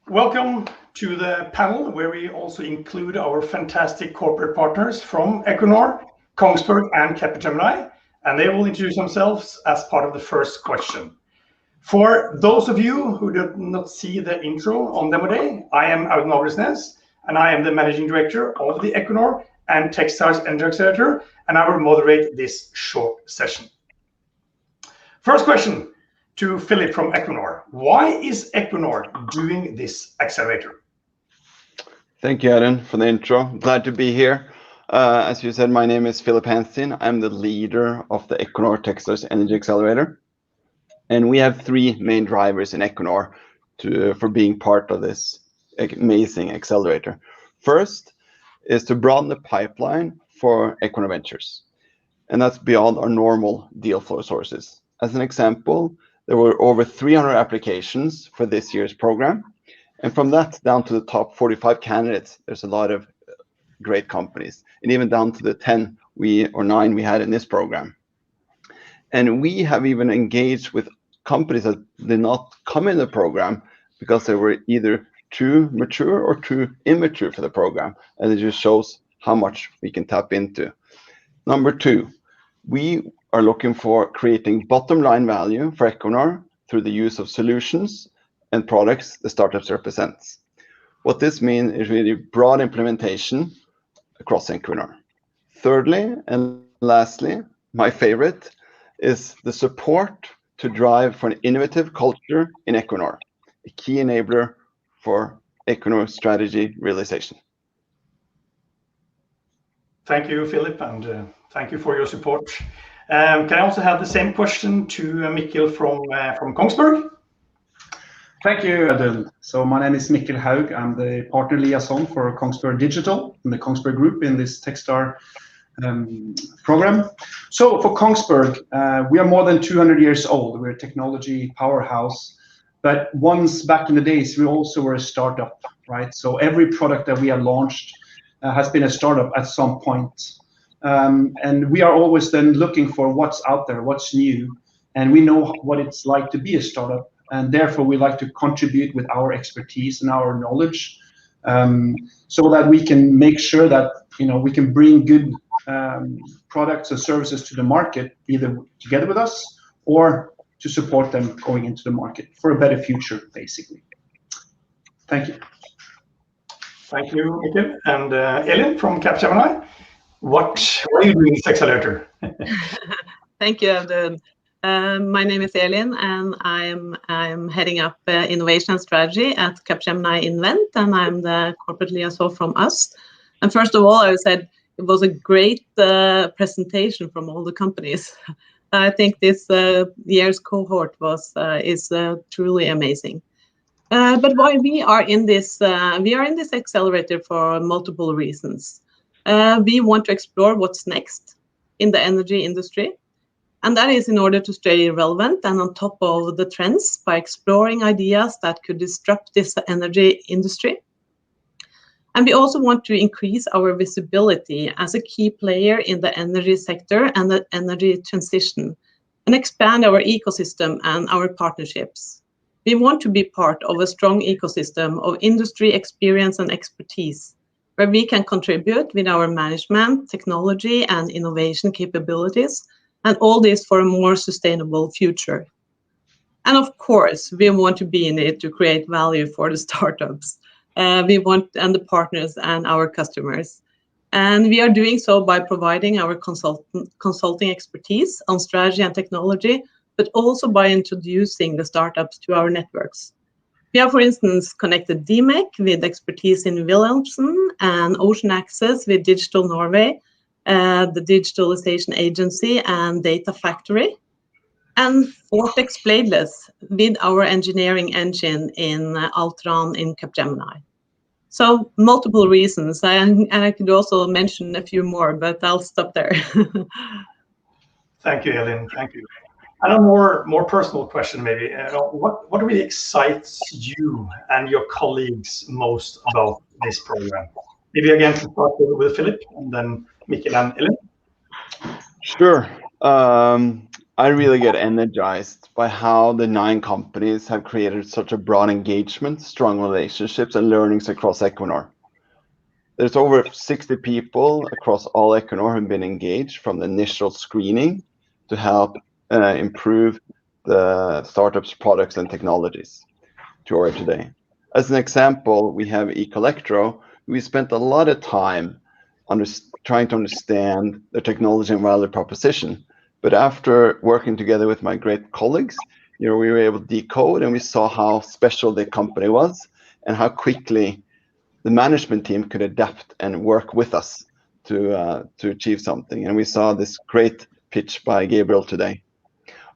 Welcome to the panel, where we also include our fantastic corporate partners from Equinor, KONGSBERG, and Capgemini, and they will introduce themselves as part of the first question. For those of you who did not see the intro on Demo Day, I am Audun Augustnes, and I am the Managing Director of the Equinor and Techstars Energy Accelerator, and I will moderate this short session. First question to Philip from Equinor. Why is Equinor doing this accelerator? Thank you, Audun, for the intro. Glad to be here. As you said, my name is Philip Hanstein. I'm the leader of the Equinor Techstars Energy Accelerator. And we have three main drivers in Equinor for being part of this amazing accelerator. First is to broaden the pipeline for Equinor Ventures. And that's beyond our normal deal flow sources. As an example, there were over 300 applications for this year's program. And from that down to the top 45 candidates, there's a lot of great companies. And even down to the 9 we had in this program. And we have even engaged with companies that did not come in the program because they were either too mature or too immature for the program. And it just shows how much we can tap into. Number two, we are looking for creating bottom line value for Equinor through the use of solutions and products the startups represents. What this means is really broad implementation across Equinor. Thirdly, and lastly, my favorite is the support to drive for an innovative culture in Equinor, a key enabler for Equinor strategy realization. Thank you, Philip, and thank you for your support. Can I also have the same question to Mikkel from KONGSBERG? Thank you, Audun. So my name is Mikkel Haug. I'm the partner liaison for KONGSBERG Digital in the KONGSBERG Group in this Techstar program. So for KONGSBERG, we are more than 200 years old. We're a technology powerhouse. But once back in the days, we also were a startup, right? So every product that we have launched has been a startup at some point. And we are always then looking for what's out there, what's new. And we know what it's like to be a startup. And therefore, we like to contribute with our expertise and our knowledge so that we can make sure that we can bring good products or services to the market, either together with us or to support them going into the market for a better future, basically. Thank you. Thank you, Mikkel. And Elin from Capgemini, what are you doing in this accelerator? Thank you, Audun. My name is Elin, and I'm heading up innovation strategy at Capgemini Invent, and I'm the corporate liaison from us. And first of all, I said it was a great presentation from all the companies. I think this year's cohort is truly amazing. But why we are in this accelerator for multiple reasons. We want to explore what's next in the energy industry. And that is in order to stay relevant and on top of the trends by exploring ideas that could disrupt this energy industry. And we also want to increase our visibility as a key player in the energy sector and the energy transition, and expand our ecosystem and our partnerships. We want to be part of a strong ecosystem of industry experience and expertise, where we can contribute with our management, technology, and innovation capabilities, and all this for a more sustainable future. And of course, we want to be in it to create value for the startups. We want, and the partners and our customers. And we are doing so by providing our consulting expertise on strategy and technology, but also by introducing the startups to our networks. We have, for instance, connected Dmacc with expertise in Wilhelmsen and Ocean Access with Digital Norway, the digitalization agency and data factory, and Vortex Bladeless with our engineering engine in Altran in Capgemini. So multiple reasons, and I could also mention a few more, but I'll stop there. Thank you, Elin. Thank you. And a more personal question, maybe. What really excites you and your colleagues most about this program? Maybe again to start with Philip, and then Mikkel and Elin. Sure. I really get energized by how the 9 companies have created such a broad engagement, strong relationships, and learnings across Equinor. There's over 60 people across all Equinor who have been engaged from the initial screening to help improve the startups, products, and technologies to where today. As an example, we have Ecolectro. We spent a lot of time trying to understand the technology and value proposition. But after working together with my great colleagues, we were able to decode, and we saw how special the company was and how quickly the management team could adapt and work with us to achieve something. And we saw this great pitch by Gabriel today.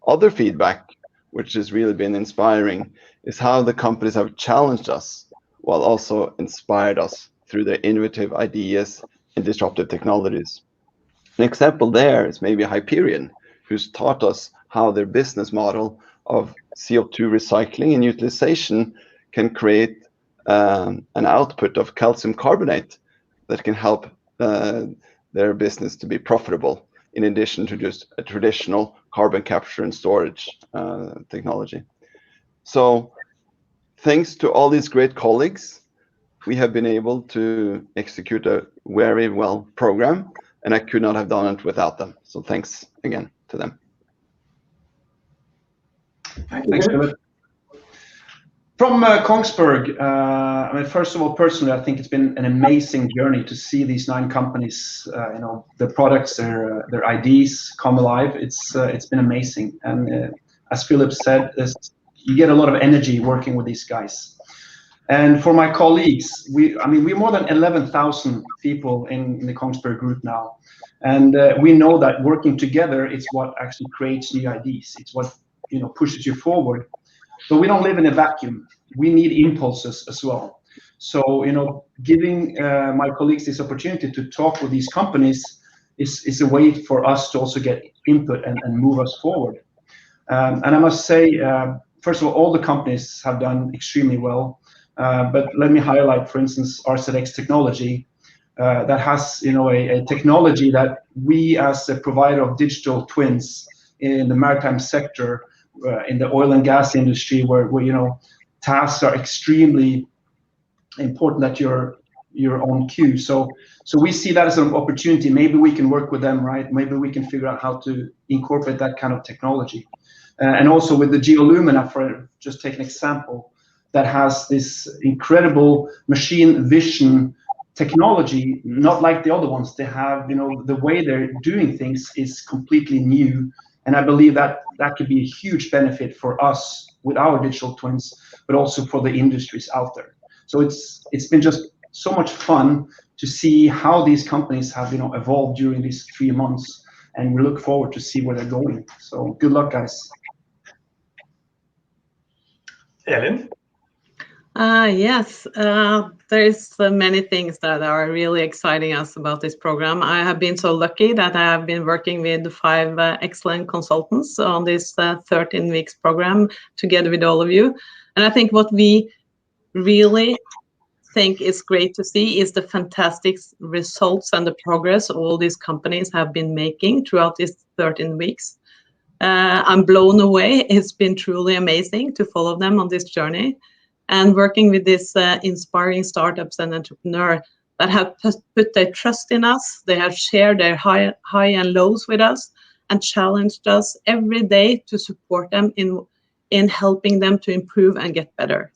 Other feedback, which has really been inspiring, is how the companies have challenged us while also inspired us through their innovative ideas and disruptive technologies. An example there is maybe Hyperion, who's taught us how their business model of CO2 recycling and utilization can create an output of calcium carbonate that can help their business to be profitable, in addition to just a traditional carbon capture and storage technology. So thanks to all these great colleagues, we have been able to execute a very well program, and I could not have done it without them. So thanks again to them. Thanks, Philip. From Kongsberg, I mean, first of all, personally, I think it's been an amazing journey to see these 9 companies, their products, their IDs come alive. It's been amazing, and as Philip said, you get a lot of energy working with these guys. And for my colleagues, we're more than 11,000 people in the Kongsberg Group now, and we know that working together is what actually creates new ideas. It's what pushes you forward. But we don't live in a vacuum. We need impulses as well. So giving my colleagues this opportunity to talk with these companies is a way for us to also get input and move us forward. And I must say, first of all the companies have done extremely well. But let me highlight, for instance, RZX Technology, that has a technology that we, as a provider of digital twins in the maritime sector, in the oil and gas industry, where tasks are extremely important that you're on cue. So we see that as an opportunity. Maybe we can work with them, right? Maybe we can figure out how to incorporate that kind of technology. And also with the Geolumina, for just take an example, that has this incredible machine vision technology, not like the other ones. They have, the way they're doing things is completely new. And I believe that could be a huge benefit for us with our digital twins, but also for the industries out there. So it's been just so much fun to see how these companies have evolved during these 3 months, and we look forward to see where they're going. So good luck, guys. Elin? Yes, there's many things that are really exciting us about this program. I have been so lucky that I have been working with 5 excellent consultants on this 13 weeks program together with all of you. And I think what we really think is great to see is the fantastic results and the progress all these companies have been making throughout these 13 weeks. I'm blown away. It's been truly amazing to follow them on this journey and working with these inspiring startups and entrepreneurs that have put their trust in us. They have shared their high and lows with us and challenged us every day to support them in helping them to improve and get better.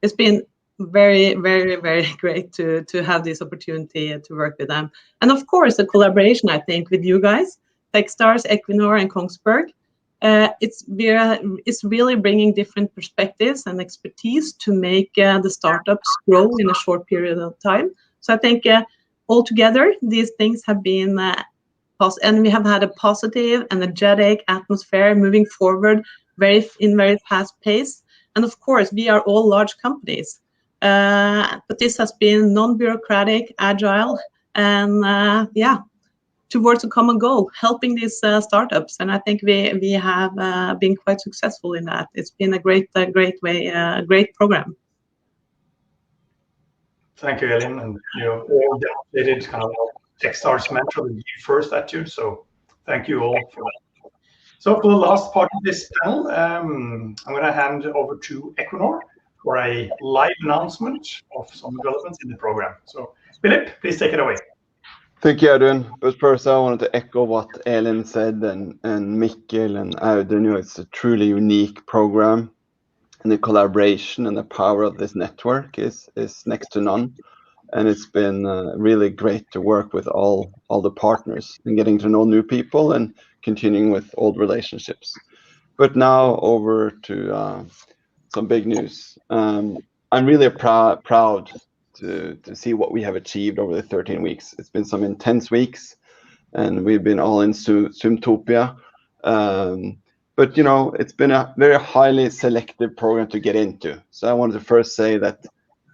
It's been very, very, very great to have this opportunity to work with them. And of course, the collaboration, I think, with you guys, Techstars, Equinor, and KONGSBERG, it's really bringing different perspectives and expertise to make the startups grow in a short period of time. So I think altogether, these things have been and we have had a positive, energetic atmosphere moving forward in very fast pace. And of course, we are all large companies, but this has been non-bureaucratic, agile, and towards a common goal, helping these startups. And I think we have been quite successful in that. It's been a great program. Thank you, Elin, and all demonstrated kind of Techstars mentor, the first attitude. So thank you all for that. So for the last part of this panel, I'm going to hand over to Equinor for a live announcement of some developments in the program. So Philip, please take it away. Thank you, Audun. But first, I wanted to echo what Elin said and Mikkel and Audun. It's a truly unique program, and the collaboration and the power of this network is next to none. And it's been really great to work with all the partners and getting to know new people and continuing with old relationships. But now over to some big news. I'm really proud to see what we have achieved over the 13 weeks. It's been some intense weeks, and we've been all in Zoomtopia. But it's been a very highly selective program to get into. So I wanted to first say that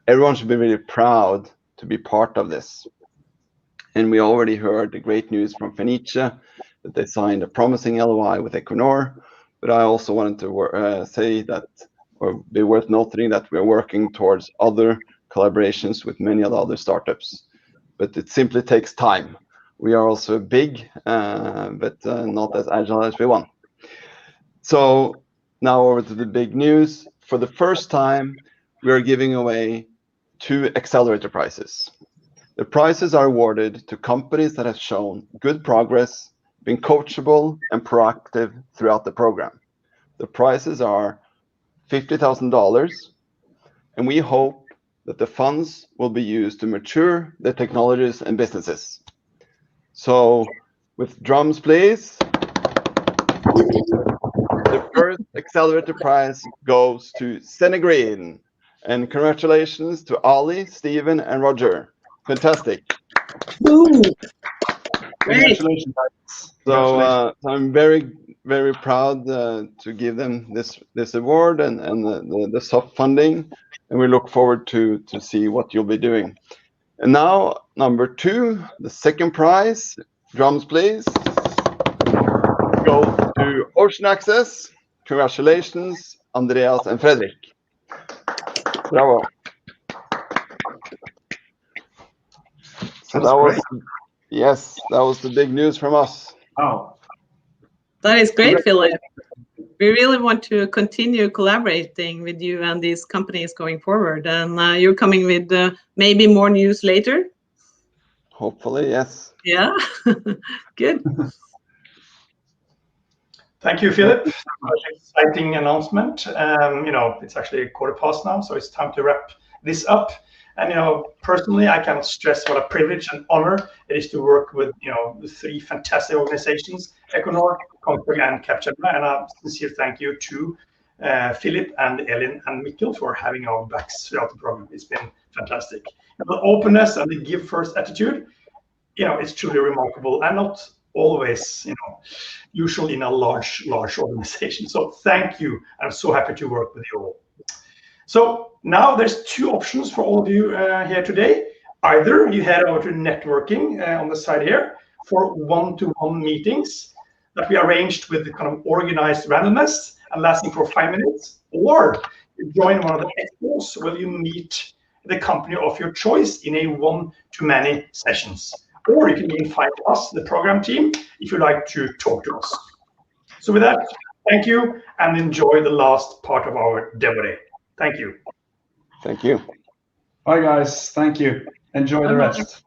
everyone should be really proud to be part of this. And we already heard the great news from Phoenicia that they signed a promising LOI with Equinor. But I also wanted to say that, or be worth noting, that we're working towards other collaborations with many of the other startups. But it simply takes time. We are also big, but not as agile as we want. So now over to the big news. For the first time, we are giving away 2 accelerator prizes. The prizes are awarded to companies that have shown good progress, been coachable and proactive throughout the program. The prizes are $50,000, and we hope that the funds will be used to mature the technologies and businesses. So with drums, please. The first accelerator prize goes to Synergi. And congratulations to Ali, Stephen, and Roger. Fantastic. Ooh. Congratulations. So I'm very, very proud to give them this award and the soft funding. And we look forward to see what you'll be doing. And now, number 2, the second prize. Drums, please. Go to Ocean Access. Congratulations, Andreas and Fredrik. Bravo. So that was, yes, that was the big news from us. Wow. That is great, Philip. We really want to continue collaborating with you and these companies going forward. And you're coming with maybe more news later? Hopefully, yes. Yeah, good. Thank you, Philip. Exciting announcement. It's actually 15:15 now, so it's time to wrap this up. And personally, I cannot stress what a privilege and honor it is to work with the 3 fantastic organizations: Equinor, KONGSBERG, and Capgemini. And a sincere thank you to Philip and Elin and Mikkel for having our backs throughout the program. It's been fantastic. The openness and the give first attitude, it's truly remarkable and not always, usual in a large organization. So thank you. I'm so happy to work with you all. So now there's 2 options for all of you here today. Either you head over to networking on the side here for one-to-one meetings that we arranged with the kind of organized randomness and lasting for 5 minutes, or you join one of the expos where you meet the company of your choice in a one-to-many sessions. Or you can even find us, the program team, if you'd like to talk to us. So with that, thank you and enjoy the last part of our demo day. Thank you. Thank you. Bye, guys. Thank you. Enjoy the rest.